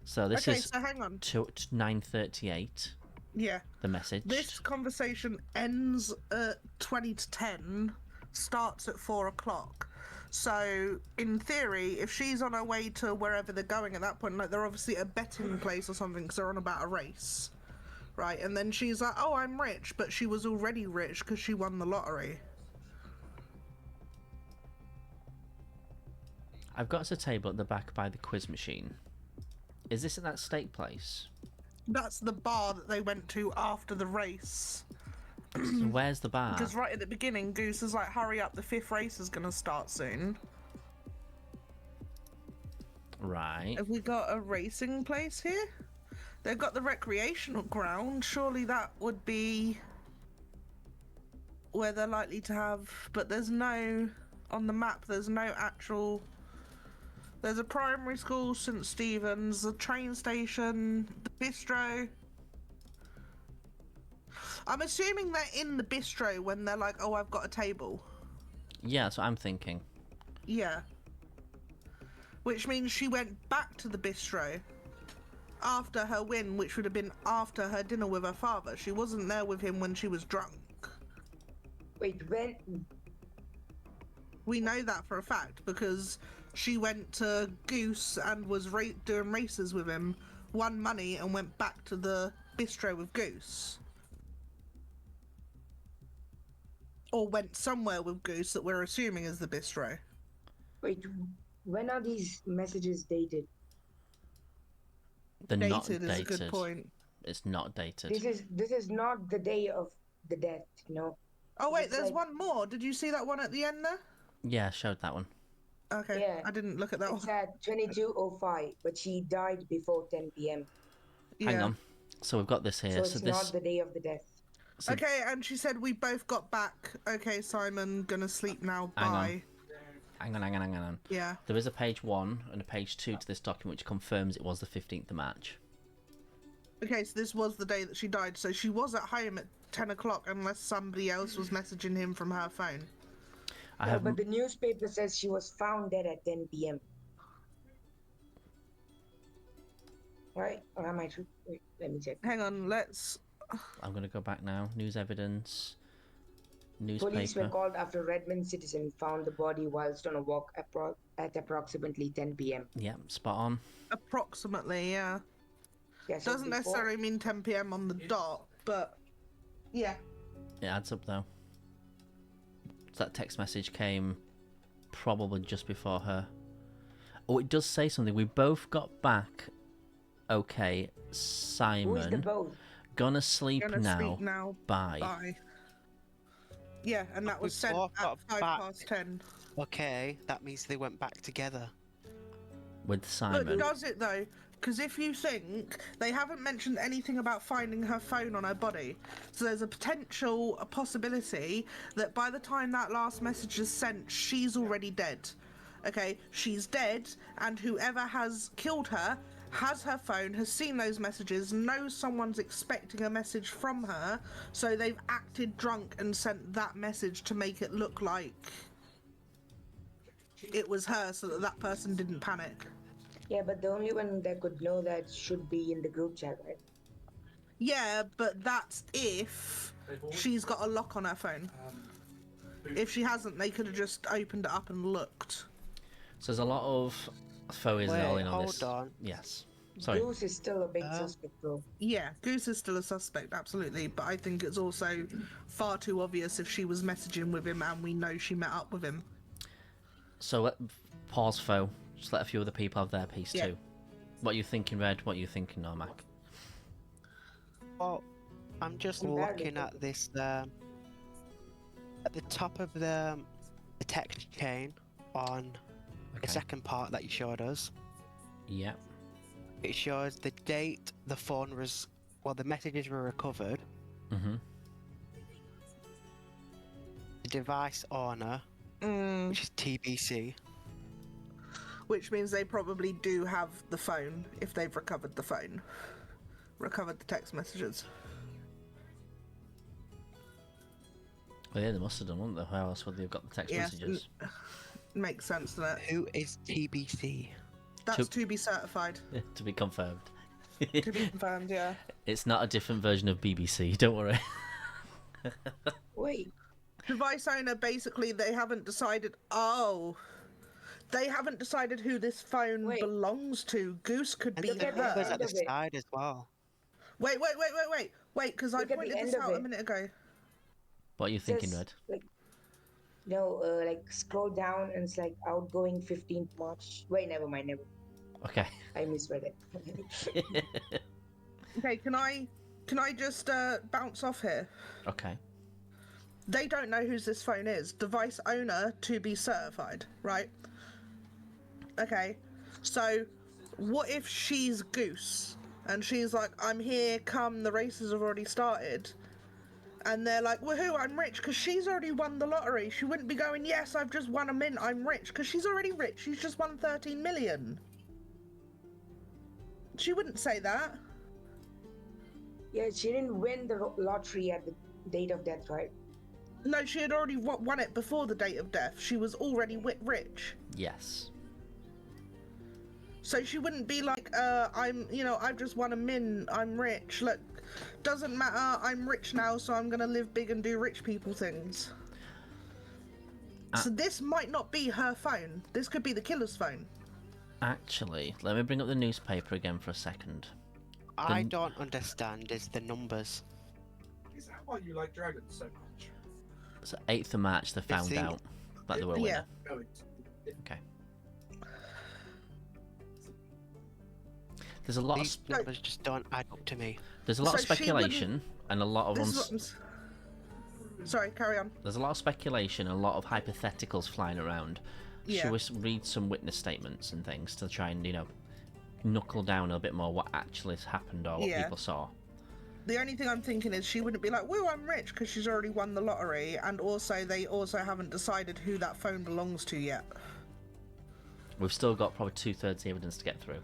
So this Okay, is so hang on. 9:38. Yeah. The message. This conversation ends at 20 to 10, starts at 4 o'clock. So, in theory, if she's on her way to wherever they're going at that point, like they're obviously at a betting place or something because they're on about a race, right? And then she's like, oh, I'm rich, but she was already rich because she won the lottery. I've got us a table at the back by the quiz machine. Is this at that steak place? That's the bar that they went to after the race. So where's the bar? Because right at the beginning, Goose is like, hurry up, the 5th race is going to start soon. Right. Have we got a racing place here? They've got the recreational ground. Surely that would be where they're likely to have... But there's no... On the map, there's no actual... There's a primary school, St. Stephen's, a train station, the bistro. I'm assuming they're in the bistro when they're like, oh, I've got a table. Yeah, that's what I'm thinking. Yeah. Which means she went back to the bistro after her win, which would have been after her dinner with her father. She wasn't there with him when she was drunk. Wait, when? We know that for a fact because she went to Goose and was doing races with him, won money, and went back to the bistro with Goose. Or went somewhere with Goose that we're assuming is the bistro. Wait, when are these messages dated? They're not Dated is a good dated. point. It's not dated. This is not the day of the death, no. Oh wait, It's there's like- one more. Did you see that one at the end there? Yeah, showed that one. Okay, Yeah. I didn't look at that It's one. at 22:05, but she died before 10 p.m. Hang on. So we've got this So here. it's So not this. the day of the death. So Okay, and she said we both got back. Okay, Simon, gonna sleep now. Hang on. Bye. hang on. Yeah. There is a page 1 and a page 2 to this document which confirms it was the 15th of March. Okay, so this was the day that she died. So she was at home at 10 o'clock unless somebody else was messaging him from her phone. I No, have. but the newspaper says she was found dead at 10 p.m. Right? Or am I true? Wait, let me check. Hang on, let's... I'm going to go back now. News evidence. Police were Newspaper. called after a Redmond citizen found the body whilst on a walk at approximately 10 p.m. Yeah, spot on. Approximately, yeah. Yeah, so Doesn't before- necessarily mean 10 p.m. on the dot, but... Yeah. It adds up though. So that text message came probably just before her. Oh, it does say something. We both got back. Okay, Who is the Simon. both? Gonna sleep Gonna now. sleep now. Bye. Bye. Yeah, and that was We sent both at got 5 back. past 10. Okay, that means they went back together. With But Simon. does it though? Because if you think they haven't mentioned anything about finding her phone on her body, so there's a possibility that by the time that last message is sent, she's already dead. Okay, she's dead, and whoever has killed her has her phone, has seen those messages, knows someone's expecting a message from her, so they've acted drunk and sent that message to make it look like it was her, so that that person didn't panic. Yeah, but the only one that could know that should be in the group chat, right? Yeah, but that's if she's got a lock on her phone. If she hasn't, they could have just opened it up and looked. So there's a lot of foes Wait, all in on hold this. on. Yes. Sorry. Goose is still a big suspect, bro. Yeah, Goose is still a suspect, absolutely, but I think it's also far too obvious if she was messaging with him and we know she met up with him. So pause foe. Just let a few other people have their piece Yeah. too. What are you thinking, Red? What are you thinking, Normac? Well, I'm just Embarrassing. looking at this at the top of the text chain on the Okay. second part that you showed us. Yep. It shows the date the phone was, well, the messages were recovered, Mhm. device owner, which is TBC. Which means they probably do have the phone if they've recovered the phone. Recovered the text messages. Well, yeah, they must have done, wouldn't they? How else would they have got the text Yes, messages? Makes sense, doesn't it? Who is TBC? That's to be certified. To be confirmed. To be confirmed, yeah. It's not a different version of BBC, don't worry. Wait, Device owner, basically, they haven't decided. Oh. They haven't decided who this phone Wait. belongs to. Goose could And be look at the her. numbers at the End of it. side as well. Wait, because I Look at the pointed end this of out a it. minute ago. What are you thinking, says, Red? like, no, like scroll down and it's like outgoing 15th March. Wait, never mind, never. Okay. I misread it. Okay, can I just bounce off here? Okay. They don't know whose this phone is. Device owner to be certified, right? Okay, so what if she's Goose and she's like, I'm here, come, the races have already started. And they're like, woohoo, I'm rich, because she's already won the lottery. She wouldn't be going, yes, I've just won a mint, I'm rich, because she's already rich. She's just won 13 million. She wouldn't say that. Yeah, she didn't win the lottery at the date of death, right? No, she had already won it before the date of death. She was already rich. Yes. So she wouldn't be like, I've just won a min, I'm rich. Look, doesn't matter, I'm rich now, so I'm gonna live big and do rich people things. So this might not be her phone. This could be the killer's phone. Actually, let me bring up the newspaper again for a second. I don't understand is the numbers. Is that why you like dragons so much? So 8th of March they found the- out that they were a Yeah. winner. No, it's, Okay. There's a lot These of numbers just don't add up to me. there's a lot of So she wouldn't- speculation and a lot of This is what I'm Sorry, carry on. there's a lot of speculation and a lot of hypotheticals flying around. Yeah. Should we read some witness statements and things to try and knuckle down a bit more what actually has happened or what Yeah. people saw? The only thing I'm thinking is she wouldn't be like, woo, I'm rich, because she's already won the lottery, and also they also haven't decided who that phone belongs to yet. We've still got probably 2/3 the evidence to get through.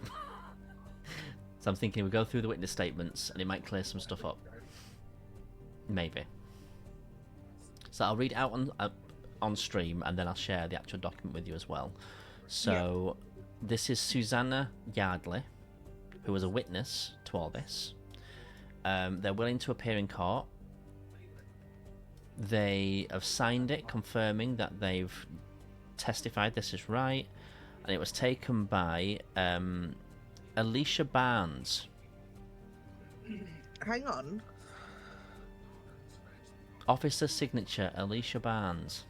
So I'm thinking we go through the witness statements and it might clear some stuff up. Maybe. So I'll read it out on stream and then I'll share the actual document with you as well. So this is Susanna Yardley, who was a witness to all this. They're willing to appear in court. They have signed it, confirming that they've testified this is right, and it was taken by Alicia Barnes. Hang on. Officer signature, Alicia Barnes.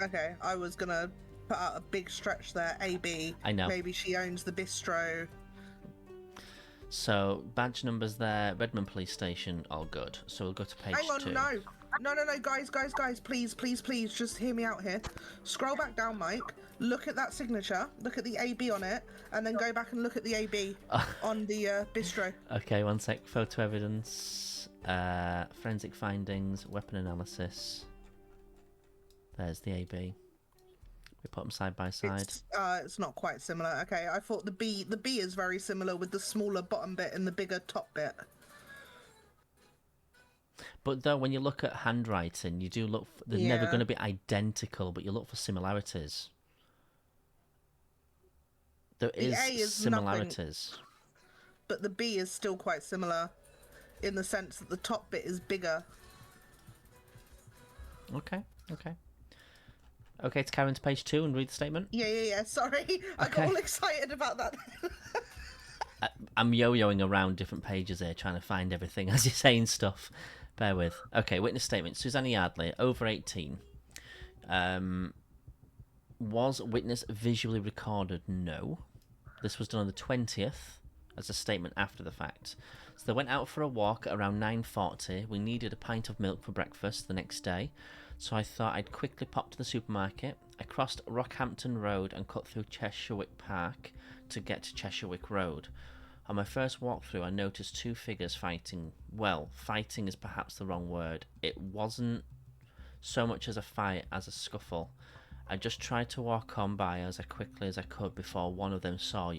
Okay, I was gonna put out a big stretch there, AB. I know. Maybe she owns the bistro. So badge numbers there, Redmond Police Station, all good. So we'll go to page Hang on, 2. no, guys, please, just hear me out here. Scroll back down, Mike. Look at that signature. Look at the AB on it, and then go back and look at the AB on the bistro. Okay, one sec. Photo evidence, forensic findings, weapon analysis. There's the AB. We put them side by side. It's not quite similar. Okay, I thought the B is very similar with the smaller bottom bit and the bigger top bit. But though, when you look at handwriting, you do look. They're never going to be identical, but you look for similarities. There The A is is similarities. But the B is still quite similar in the sense that the top bit is bigger. Okay. Okay, to carry on to page 2 and read the statement. Yeah. Sorry, I got Okay. all excited about that. I'm yo-yoing around different pages here, trying to find everything as you're saying stuff. Bear with. Okay, witness statement. Susanna Yardley, over 18. Was witness visually recorded? No. This was done on the 20th as a statement after the fact. So they went out for a walk at around 9:40. We needed a pint of milk for breakfast the next day, so I thought I'd quickly pop to the supermarket. I crossed Rockhampton Road and cut through Cheshirewick Park to get to Cheshirewick Road. On my first walkthrough, I noticed two figures fighting. Well, fighting is perhaps the wrong word. It wasn't so much as a fight as a scuffle. I just tried to walk on by as quickly as I could before one of them saw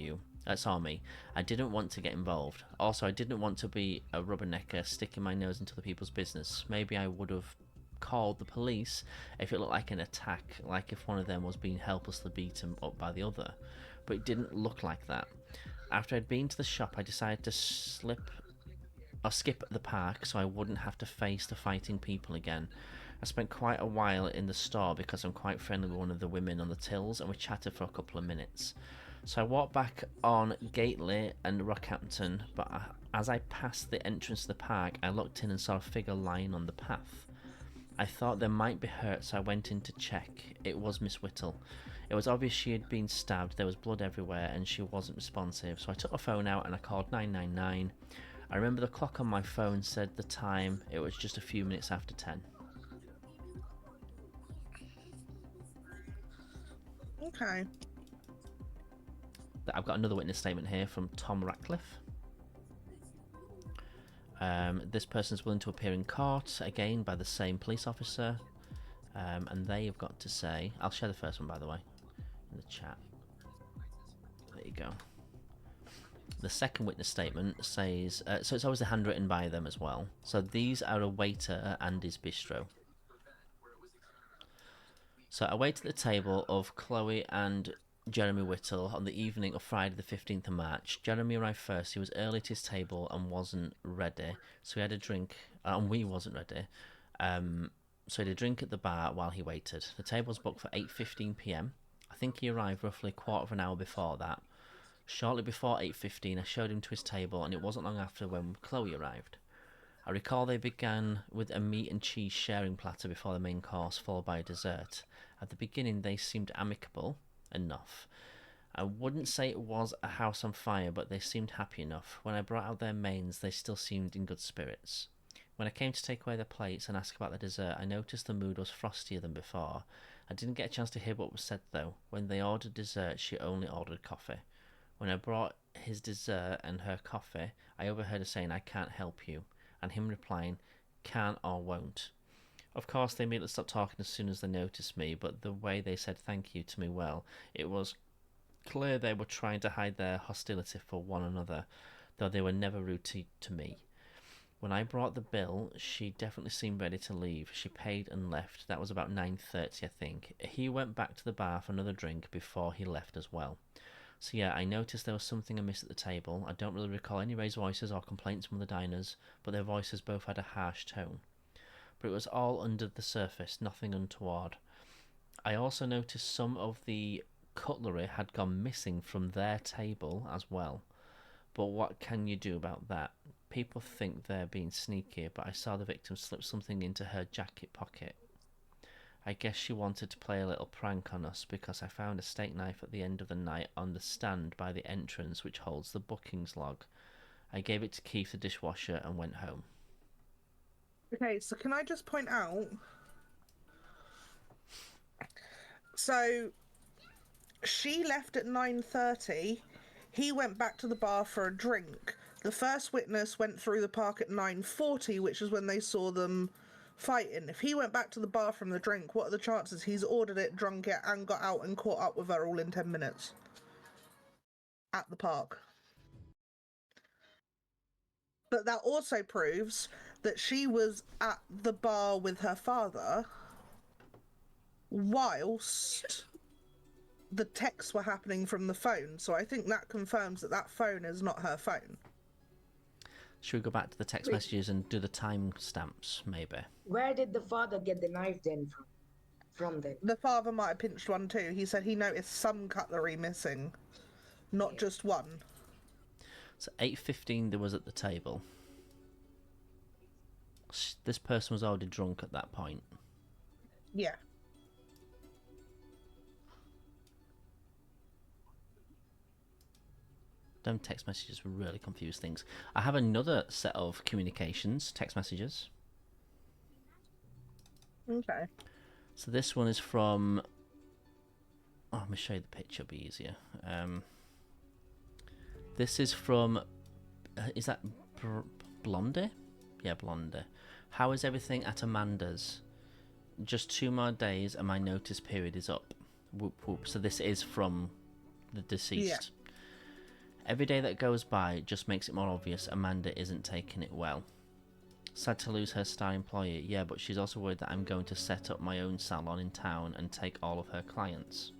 me. I didn't want to get involved. Also, I didn't want to be a rubbernecker sticking my nose into other people's business. Maybe I would have called the police if it looked like an attack, like if one of them was being helplessly beaten up by the other. But it didn't look like that. After I'd been to the shop, I decided to skip the park so I wouldn't have to face the fighting people again. I spent quite a while in the store because I'm quite friendly with one of the women on the tills, and we chatted for a couple of minutes. So I walked back on Gately and Rockhampton, but as I passed the entrance to the park, I looked in and saw a figure lying on the path. I thought they might be hurt, so I went in to check. It was Miss Whittle. It was obvious she had been stabbed, there was blood everywhere, and she wasn't responsive, so I took my phone out and I called 999. I remember the clock on my phone said the time, it was just a few minutes after 10. Okay. I've got another witness statement here from Tom Ratcliffe. This person's willing to appear in court, again by the same police officer, and they have got to say, I'll share the first one by the way, in the chat. There you go. The second witness statement says, so it's obviously handwritten by them as well. So these are a waiter at Andy's Bistro. So I waited at the table of Chloe and Jeremy Whittle on the evening of Friday the 15th of March. Jeremy arrived first. He was early at his table and wasn't ready. So he had a drink, and we wasn't ready. So he had a drink at the bar while he waited. The table was booked for 8:15 p.m. I think he arrived roughly a quarter of an hour before that. Shortly before 8:15, I showed him to his table, and it wasn't long after when Chloe arrived. I recall they began with a meat and cheese sharing platter before the main course, followed by a dessert. At the beginning, they seemed amicable enough. I wouldn't say it was a house on fire, but they seemed happy enough. When I brought out their mains, they still seemed in good spirits. When I came to take away their plates and ask about the dessert, I noticed the mood was frostier than before. I didn't get a chance to hear what was said, though. When they ordered dessert, she only ordered coffee. When I brought his dessert and her coffee, I overheard her saying, "I can't help you," and him replying, "Can't or won't." Of course, they immediately stopped talking as soon as they noticed me, but the way they said thank you to me, well, it was clear they were trying to hide their hostility for one another, though they were never rude to me. When I brought the bill, she definitely seemed ready to leave. She paid and left. That was about 9:30, I think. He went back to the bar for another drink before he left as well. So yeah, I noticed there was something amiss at the table. I don't really recall any raised voices or complaints from the diners, but their voices both had a harsh tone. But it was all under the surface, nothing untoward. I also noticed some of the cutlery had gone missing from their table as well. But what can you do about that? People think they're being sneaky, but I saw the victim slip something into her jacket pocket. I guess she wanted to play a little prank on us because I found a steak knife at the end of the night on the stand by the entrance which holds the bookings log. I gave it to Keith the dishwasher and went home. Okay, so can I just point out? So she left at 9:30. He went back to the bar for a drink. The first witness went through the park at 9:40, which is when they saw them fighting. If he went back to the bar from the drink, what are the chances he's ordered it, drunk it, and got out and caught up with her all in 10 minutes at the park? But that also proves that she was at the bar with her father whilst the texts were happening from the phone. So I think that confirms that that phone is not her phone. Should we go back to the text messages and do the time stamps, maybe? Where did the father get the knife then from? From then? The father might have pinched one too. He said he noticed some cutlery missing, not just one. So 8:15 there was at the table. This person was already drunk at that point. Yeah. Them text messages really confuse things. I have another set of communications, text messages. Okay. So this one is from... Oh, let me show you the picture, it'll be easier. This is from... is that Blondie? Yeah, Blondie. How is everything at Amanda's? Just 2 more days and my notice period is up. Whoop whoop. So this is from the deceased. Every day that goes by just makes it more obvious Amanda isn't taking it well. Sad to lose her star employee, yeah, but she's also worried that I'm going to set up my own salon in town and take all of her clients.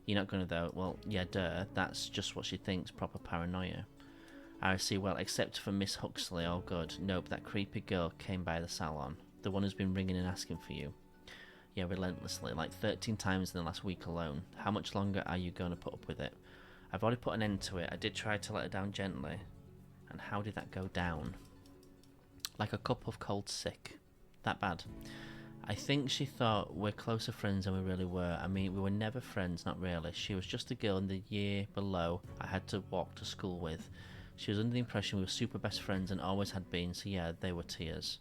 You're not gonna though? Well, yeah, duh, that's just what she thinks, proper paranoia. I see, well, except for Miss Huxley, all good. Nope, that creepy girl came by the salon. The one who's been ringing and asking for you. Yeah, relentlessly, like 13 times in the last week alone. How much longer are you going to put up with it? I've already put an end to it. I did try to let her down gently. And how did that go down? Like a cup of cold sick. That bad. I think she thought we're closer friends than we really were. I mean, we were never friends, not really. She was just a girl in the year below I had to walk to school with. She was under the impression we were super best friends and always had been, so yeah, they were tears.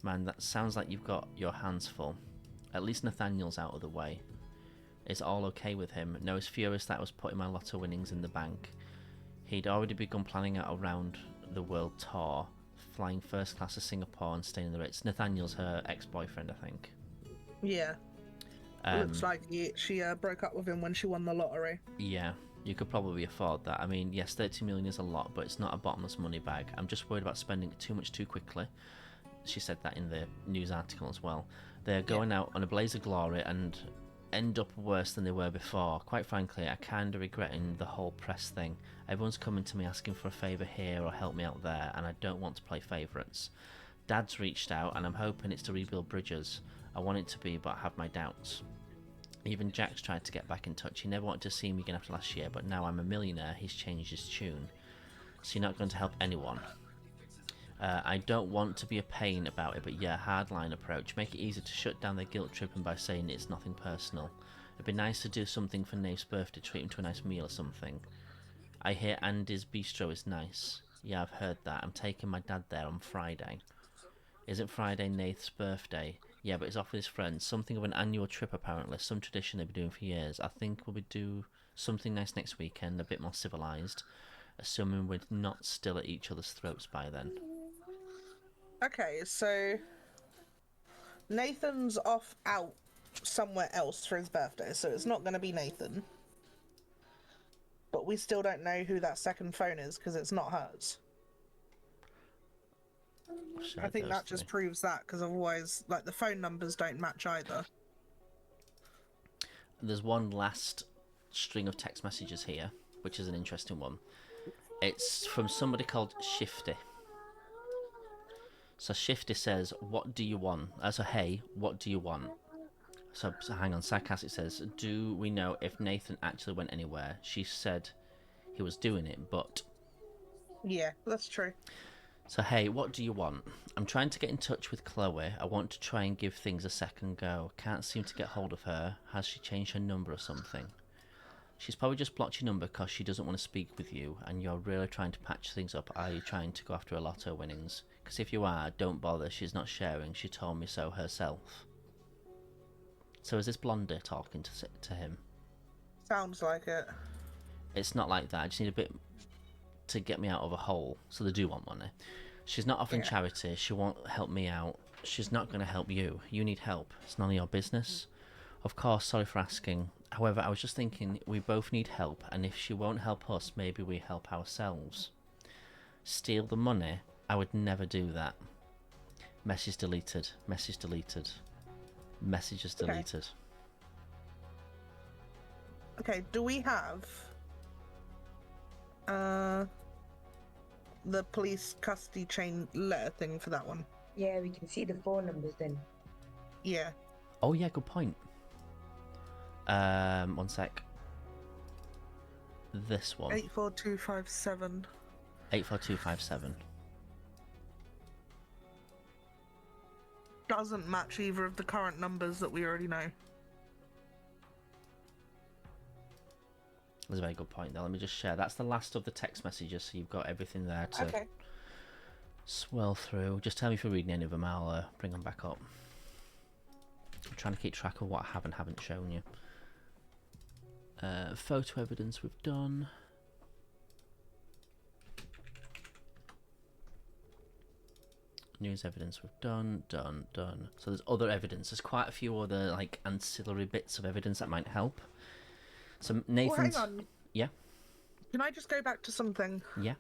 Man, that sounds like you've got your hands full. At least Nathaniel's out of the way. It's all okay with him. No, he's furious that I was putting my lotto winnings in the bank. He'd already begun planning out a round the world tour, flying first class to Singapore and staying in the Ritz. Nathaniel's her ex-boyfriend, I think. Yeah. Looks like she broke up with him when she won the lottery. Yeah, you could probably afford that. I mean, yes, 30 million is a lot, but it's not a bottomless money bag. I'm just worried about spending too much too quickly. She said that in the news article as well. They're going out on a blaze of glory and end up worse than they were before. Quite frankly, I kind of regretting the whole press thing. Everyone's coming to me asking for a favour here or help me out there, and I don't want to play favourites. Dad's reached out, and I'm hoping it's to rebuild bridges. I want it to be, but I have my doubts. Even Jack's tried to get back in touch. He never wanted to see me again after last year, but now I'm a millionaire, he's changed his tune. So you're not going to help anyone. I don't want to be a pain about it, but yeah, hardline approach. Make it easy to shut down their guilt tripping by saying it's nothing personal. It'd be nice to do something for Nave's birthday, treat him to a nice meal or something. I hear Andy's bistro is nice. Yeah, I've heard that. I'm taking my dad there on Friday. Isn't Friday Nath's birthday? Yeah, but he's off with his friends. Something of an annual trip apparently. Some tradition they've been doing for years. I think we'll do something nice next weekend, a bit more civilised. Assuming we're not still at each other's throats by then. Okay, so Nathan's off out somewhere else for his birthday, so it's not going to be Nathan. But we still don't know who that second phone is because it's not hers. I think that just proves that, because otherwise, like, the phone numbers don't match either. There's one last string of text messages here, which is an interesting one. It's from somebody called Shifty. So Shifty says, what do you want? So hey, what do you want? So hang on, Sarcastic says, do we know if Nathan actually went anywhere? She said he was doing it, but... Yeah, that's true. So hey, what do you want? I'm trying to get in touch with Chloe. I want to try and give things a second go. Can't seem to get hold of her. Has she changed her number or something? She's probably just blocked your number because she doesn't want to speak with you and you're really trying to patch things up. Are you trying to go after her lotto winnings? Because if you are, don't bother. She's not sharing. She told me so herself. So is this Blondie talking to him? Sounds like it. It's not like that. I just need a bit to get me out of a hole. So they do want money. She's not offering charity. She won't help me out. She's not going to help you. You need help. It's none of your business. Of course, sorry for asking. However, I was just thinking we both need help, and if she won't help us, maybe we help ourselves. Steal the money? I would never do that. Message deleted. Message deleted. Messages deleted. Okay, do we have the police custody chain letter thing for that one? Yeah, we can see the phone numbers then. Yeah. Oh yeah, good point. One sec. This one. 84257. 84257. Doesn't match either of the current numbers that we already know. That's a very good point though. Let me just share. That's the last of the text messages, so you've got everything there to swirl through. Just tell me if you're reading any of them, I'll bring them back up. I'm trying to keep track of what I have and haven't shown you. Photo evidence we've done. News evidence we've done. So there's other evidence. There's quite a few other like ancillary bits of evidence that might help. So Nathan's. Well, hang on. Yeah. Can I just go back to something? Yeah.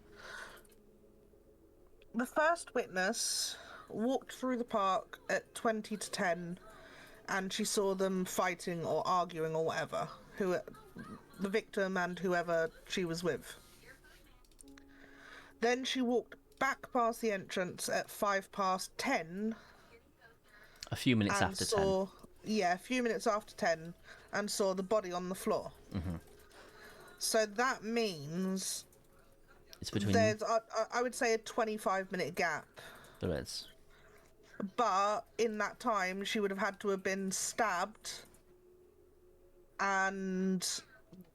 The first witness walked through the park at 20 to 10 and she saw them fighting or arguing or whatever. The victim and whoever she was with. Then she walked back past the entrance at 10:05. A few minutes and after saw, 10. Yeah, a few minutes after 10, and saw the body on the floor. So that means it's between. There's, I would say, a 25-minute gap. There is. But in that time, she would have had to have been stabbed, and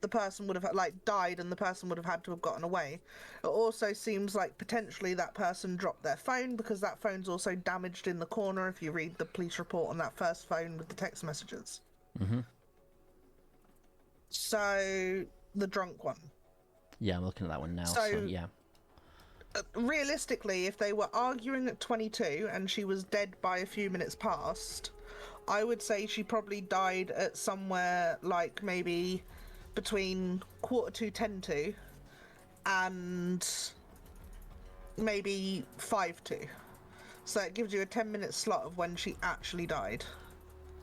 the person would have died, and the person would have had to have gotten away. It also seems like potentially that person dropped their phone, because that phone's also damaged in the corner if you read the police report on that first phone with the text messages. So the drunk one. Yeah, I'm looking at that one now. So yeah. Realistically, if they were arguing at 22 and she was dead by a few minutes past, I would say she probably died at somewhere like maybe between 10 to and maybe 5 to. So it gives you a 10-minute slot of when she actually died.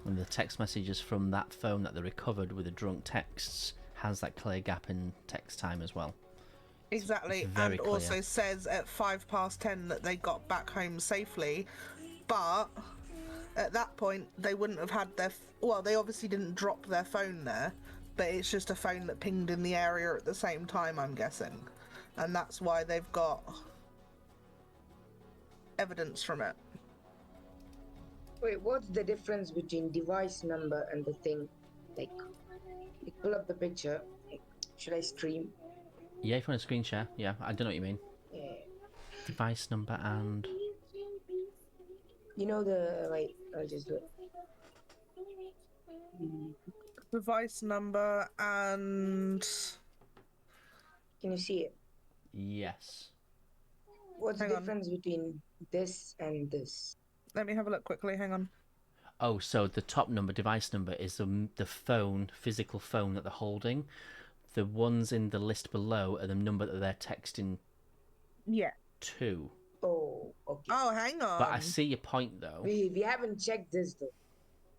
And the text messages from that phone that they recovered with the drunk texts has that clear gap in text time as well. Exactly, and clear. Also says at 10:05 that they got back home safely, but at that point they wouldn't have had their... Well, they obviously didn't drop their phone there, but it's just a phone that pinged in the area at the same time, I'm guessing. And that's why they've got evidence from it. Wait, what's the difference between device number and the thing? Like pull up the picture. Should I stream? Yeah, if you want to screen share. Yeah, I don't know what you mean. Yeah. Device number and... You know the... Wait, I'll just do it. Device number and... Can you see it? Yes. What's the difference between this and this? Let me have a look quickly, hang on. Oh, so the top number, device number, is the phone, physical phone that they're holding. The ones in the list below are the number that they're texting to. Oh, okay. Oh, hang on. But I see your point, though. We haven't checked this, though.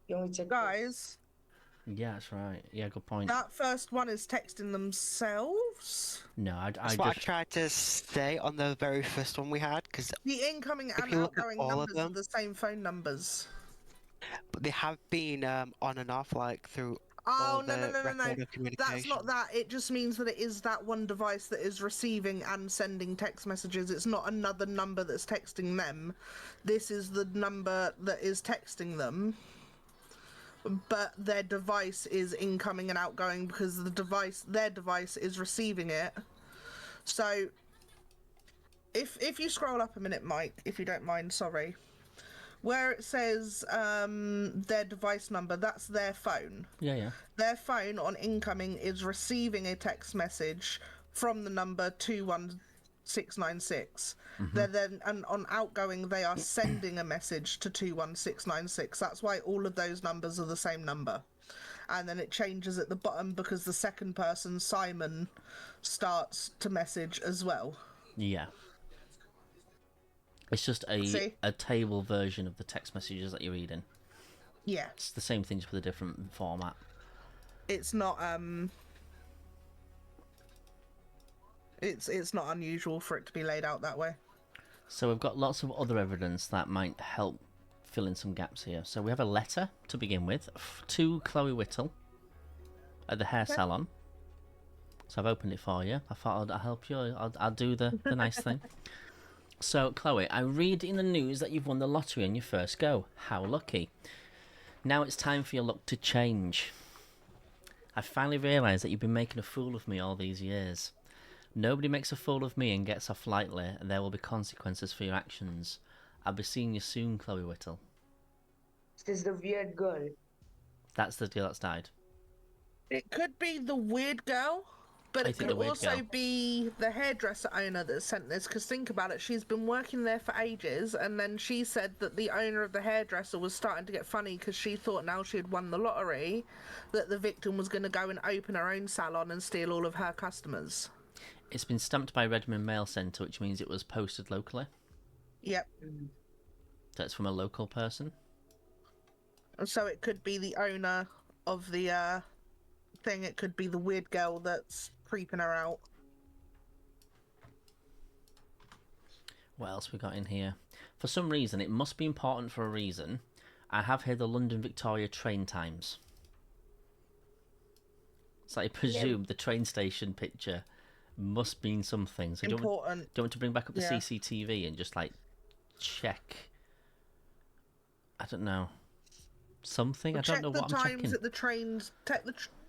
You only checked Guys. This. Yeah, that's right. Yeah, good point. That first one is texting themselves? No, That's what I tried to say on the very first one we had, because... The incoming and outgoing numbers are the same phone numbers. But they have been on and off, like, through... Oh, no. That's not that. It just means that it is that one device that is receiving and sending text messages. It's not another number that's texting them. This is the number that is texting them. But their device is incoming and outgoing because their device is receiving it. So, if you scroll up a minute, Mike, if you don't mind, sorry. Where it says their device number, that's their phone. Yeah. Their phone on incoming is receiving a text message from the number 21696. And on outgoing, they are sending a message to 21696. That's why all of those numbers are the same number. And then it changes at the bottom because the second person, Simon, starts to message as well. Yeah. It's just a table version of the text messages that you're reading. Yeah. It's the same thing, just with a different format. It's not it's not unusual for it to be laid out that way. So we've got lots of other evidence that might help fill in some gaps here. So we have a letter to begin with to Chloe Whittle at the hair salon. So I've opened it for you. I thought I'd help you. I'll do the nice thing. So, Chloe, I read in the news that you've won the lottery on your first go. How lucky. Now it's time for your luck to change. I finally realised that you've been making a fool of me all these years. Nobody makes a fool of me and gets off lightly, and there will be consequences for your actions. I'll be seeing you soon, Chloe Whittle. Is this the weird girl? That's the girl that's died. It could be the weird girl. But I it think could the weird also girl. be the hairdresser owner that sent this, because think about it, she's been working there for ages, and then she said that the owner of the hairdresser was starting to get funny because she thought now she had won the lottery, that the victim was going to go and open her own salon and steal all of her customers. It's been stamped by Redmond Mail Centre, which means it was posted locally. Yep. That's from a local person. And so it could be the owner of the thing, it could be the weird girl that's creeping her out. What else we got in here? For some reason, it must be important for a reason. I have here the London Victoria train times. So I presume the train station picture must mean something. So Important. do you want to bring back up the Yeah. CCTV and just like check? I don't know. Something? I don't know what I'm Check the checking. times at the trains.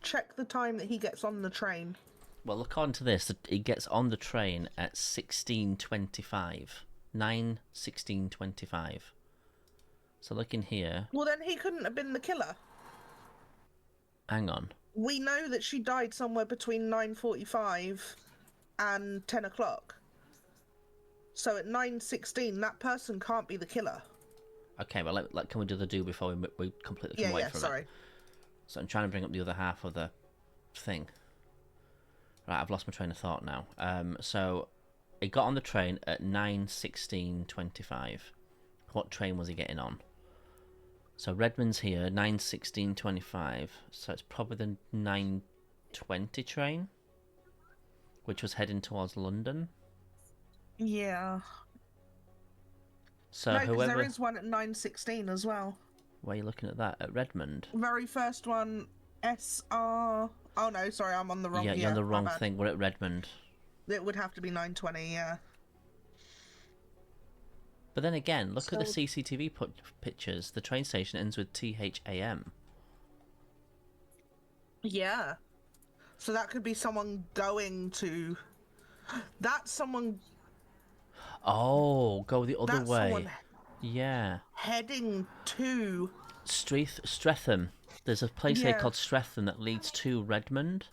Check the time that he gets on the train. Well, according to this, he gets on the train at 16:25. 9:16:25. So look in here. Well, then he couldn't have been the killer. Hang on. We know that she died somewhere between 9:45 and 10 o'clock. So at 9:16, that person can't be the killer. Okay, well, can we do the do before we completely come away from sorry. it? So I'm trying to bring up the other half of the thing. Right, I've lost my train of thought now. So he got on the train at 9:16:25. What train was he getting on? So Redmond's here, 9:16:25. So it's probably the 9:20 train, which was heading towards London. Yeah. So No, because whoever, there is one at 9:16 as well. where are you looking at that? At Redmond? Very first one, SR. Oh no, sorry, I'm on the wrong. Yeah, you're on the my wrong bad. thing. We're at Redmond. It would have to be 9:20. Yeah. But then again, look at the So- CCTV pictures. The train station ends with THAM. Yeah. So that could be someone going to. That's someone. Oh, go the other That's way. someone Yeah. heading to. Streatham. There's a place here Yeah. called Streatham that leads to Redmond.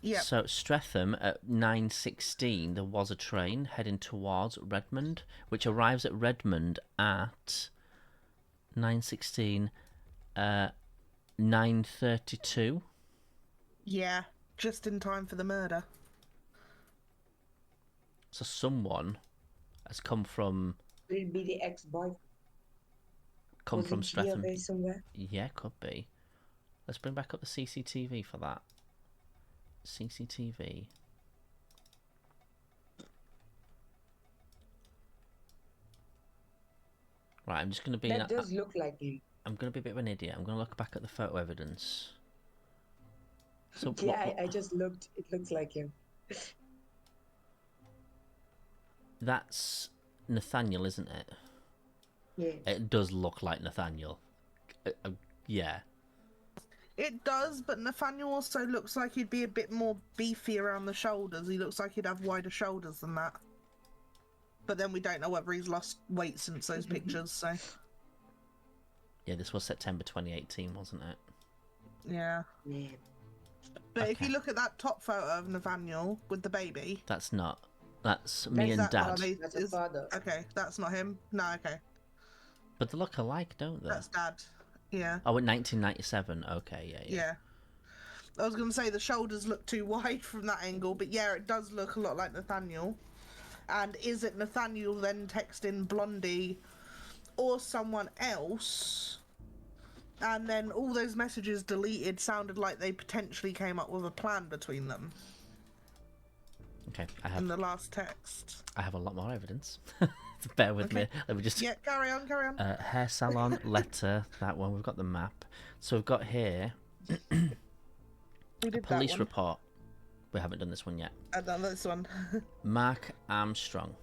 Yeah. So Streatham at 9:16, there was a train heading towards Redmond, which arrives at Redmond at 9:16, 9:32. Yeah. Just in time for the murder. So someone has come from Will it be the ex-boy? Was from it Streatham. here somewhere? Yeah, could be. Let's bring back up the CCTV for that. CCTV. Right, I'm just going to be... That does look like him. I'm going to be a bit of an idiot. I'm going to look back at the photo evidence. So Yeah, I just looked. It looks like him. that's Nathaniel, isn't it? Yeah. It does look like Nathaniel. Yeah. It does, but Nathaniel also looks like he'd be a bit more beefy around the shoulders. He looks like he'd have wider shoulders than that. But then we don't know whether he's lost weight since those pictures, so. Yeah, this was September 2018, wasn't it? Yeah. Yeah. But if Okay. you look at that top photo of Nathaniel with the baby. That's not. That's me is and that Dad. one of That's a father. Okay, that's not him. No, okay. But they look alike, don't they? That's Dad. Yeah. Oh, in 1997. Okay, yeah. Yeah. I was going to say the shoulders look too wide from that angle, but yeah, it does look a lot like Nathaniel. And is it Nathaniel then texting Blondie or someone else? And then all those messages deleted sounded like they potentially came up with a plan between them Okay, in the last text. I have a lot more evidence. Bear with me. Let me just... Yeah, carry on, carry on. Hair salon, letter, that one. We've got the map. So we've got here We did police that one. report. We haven't done this one yet. I've done this one. Mark Armstrong.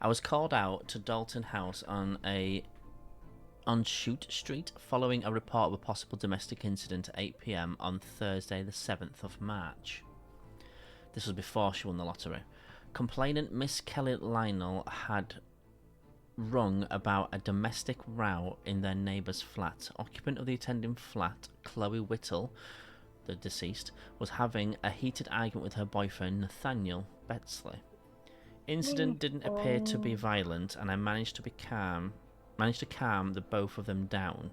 I was called out to Dalton House on Shute Street following a report of a possible domestic incident at 8 p.m. on Thursday the 7th of March. This was before she won the lottery. Complainant Miss Kelly Lionel had rung about a domestic row in their neighbour's flat. Occupant of the attending flat, Chloe Whittle, the deceased, was having a heated argument with her boyfriend Nathaniel Betsley. Incident didn't appear to be violent, and I managed to calm the both of them down.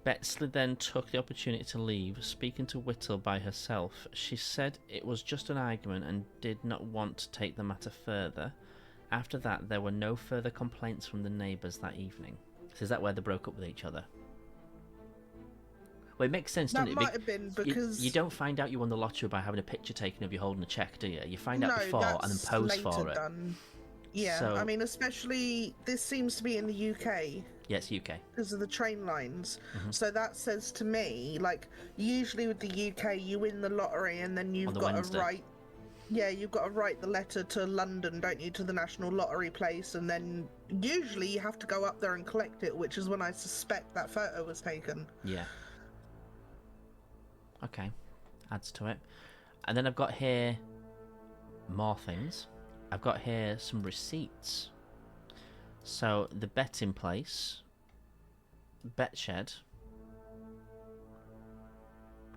Betsley then took the opportunity to leave, speaking to Whittle by herself. She said it was just an argument and did not want to take the matter further. After that, there were no further complaints from the neighbours that evening. So is that where they broke up with each other? Well, it makes sense, doesn't That it? might have been because you don't find out you won the lottery by having a picture taken of you holding a cheque, do you? You find out no, before and then that's pose later for it. done. Yeah, So- I mean, especially this seems to be in the UK Yes, UK. because of the train lines. Mhm. So that says to me, like, usually with the UK, you win the lottery and then you've the got Wednesday. to write. Yeah, you've got to write the letter to London, don't you, to the National Lottery place, and then usually you have to go up there and collect it, which is when I suspect that photo was taken. Yeah. Okay, adds to it. And then I've got here more things. I've got here some receipts. So the betting place, bet shed,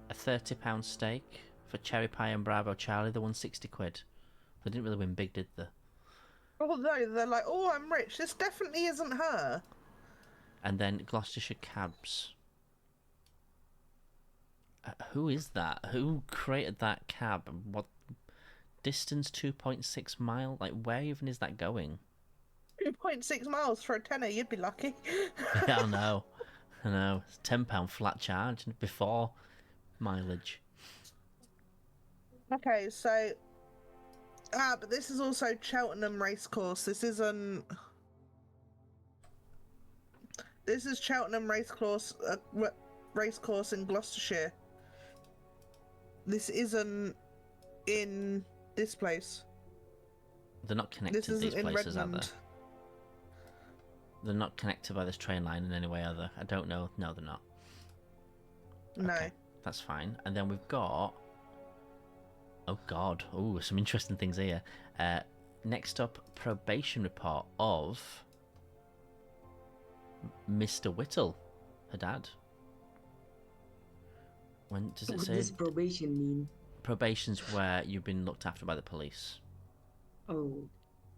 a £30 stake for Cherry Pie and Bravo Charlie. They won 60 quid. They didn't really win big, did they? Although they're like, oh, I'm rich. This definitely isn't her. And then Gloucestershire cabs. Who is that? Who created that cab? What distance? 2.6 mile. Like, where even is that going? 2.6 miles for a tenner, you'd be lucky. Yeah, I know. I know. It's £10 flat charge before mileage. Okay, so but this is also Cheltenham Racecourse. This is Cheltenham Racecourse, racecourse in Gloucestershire. This isn't in this place. They're not connected This to these isn't in places, are they? Redmond. They're not connected by this train line in any way, are they? I don't know. No, they're not. No. Okay, that's fine. And then we've got... Oh, God. Oh, some interesting things here. Next up, probation report of Mr. Whittle, her dad. When does it What say? does probation mean? Probation's where you've been looked after by the police. Oh,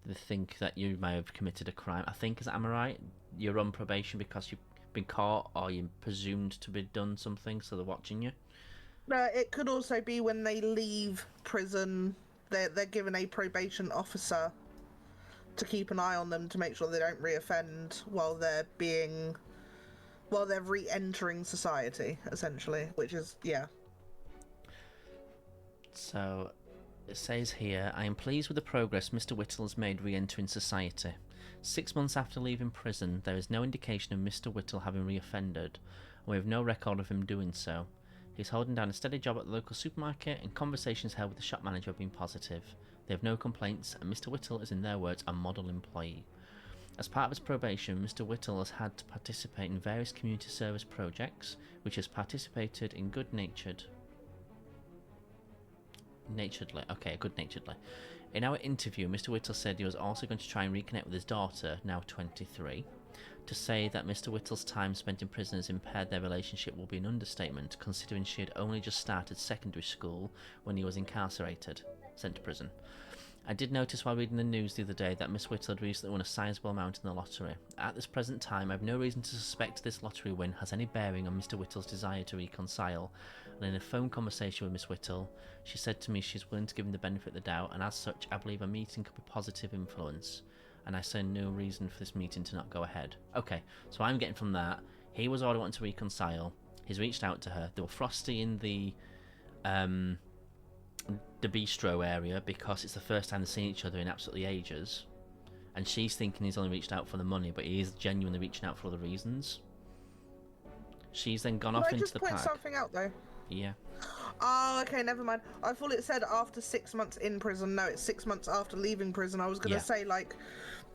They think that you may have committed a crime. I think, am I right? You're on probation because you've been caught or you're presumed to be done something, so they're watching you. It could also be when they leave prison, they're given a probation officer to keep an eye on them to make sure they don't reoffend while they're re-entering society, essentially, which is, yeah. So, it says here, I am pleased with the progress Mr. Whittle has made re-entering society. 6 months after leaving prison, there is no indication of Mr. Whittle having reoffended, and we have no record of him doing so. He's holding down a steady job at the local supermarket, and conversations held with the shop manager have been positive. They have no complaints, and Mr. Whittle is, in their words, a model employee. As part of his probation, Mr. Whittle has had to participate in various community service projects, which has participated in good-naturedly. In our interview, Mr. Whittle said he was also going to try and reconnect with his daughter, now 23. To say that Mr. Whittle's time spent in prison has impaired their relationship will be an understatement, considering she had only just started secondary school when he was incarcerated, sent to prison. I did notice while reading the news the other day that Miss Whittle had recently won a sizable amount in the lottery. At this present time, I have no reason to suspect this lottery win has any bearing on Mr. Whittle's desire to reconcile, and in a phone conversation with Miss Whittle, she said to me she's willing to give him the benefit of the doubt, and as such, I believe a meeting could be a positive influence, and I see no reason for this meeting to not go ahead. Okay, so I'm getting from that, he was already wanting to reconcile, he's reached out to her, they were frosty in the bistro area because it's the first time they've seen each other in absolutely ages, and she's thinking he's only reached out for the money, but he is genuinely reaching out for other reasons. She's then gone off into the Can I park. just point something out, though? Yeah. Oh, okay, never mind. I thought it said after 6 months in prison. No, it's 6 months after leaving prison. I was going to say, like,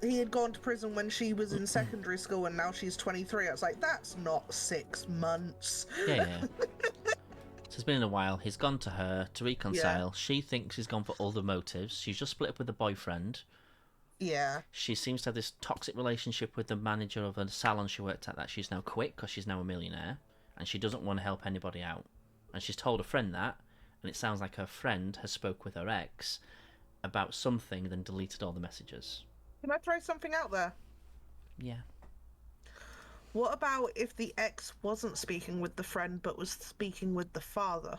he had gone to prison when she was in secondary school and now she's 23. I was like, that's not 6 months. Yeah. So it's been a while. He's gone to her to reconcile. Yeah. She thinks he's gone for other motives. She's just split up with the boyfriend. Yeah. She seems to have this toxic relationship with the manager of a salon she worked at that she's now quit because she's now a millionaire. And she doesn't want to help anybody out. and she's told a friend that, and it sounds like her friend has spoke with her ex about something, then deleted all the messages. Can I throw something out there? Yeah. What about if the ex wasn't speaking with the friend but was speaking with the father?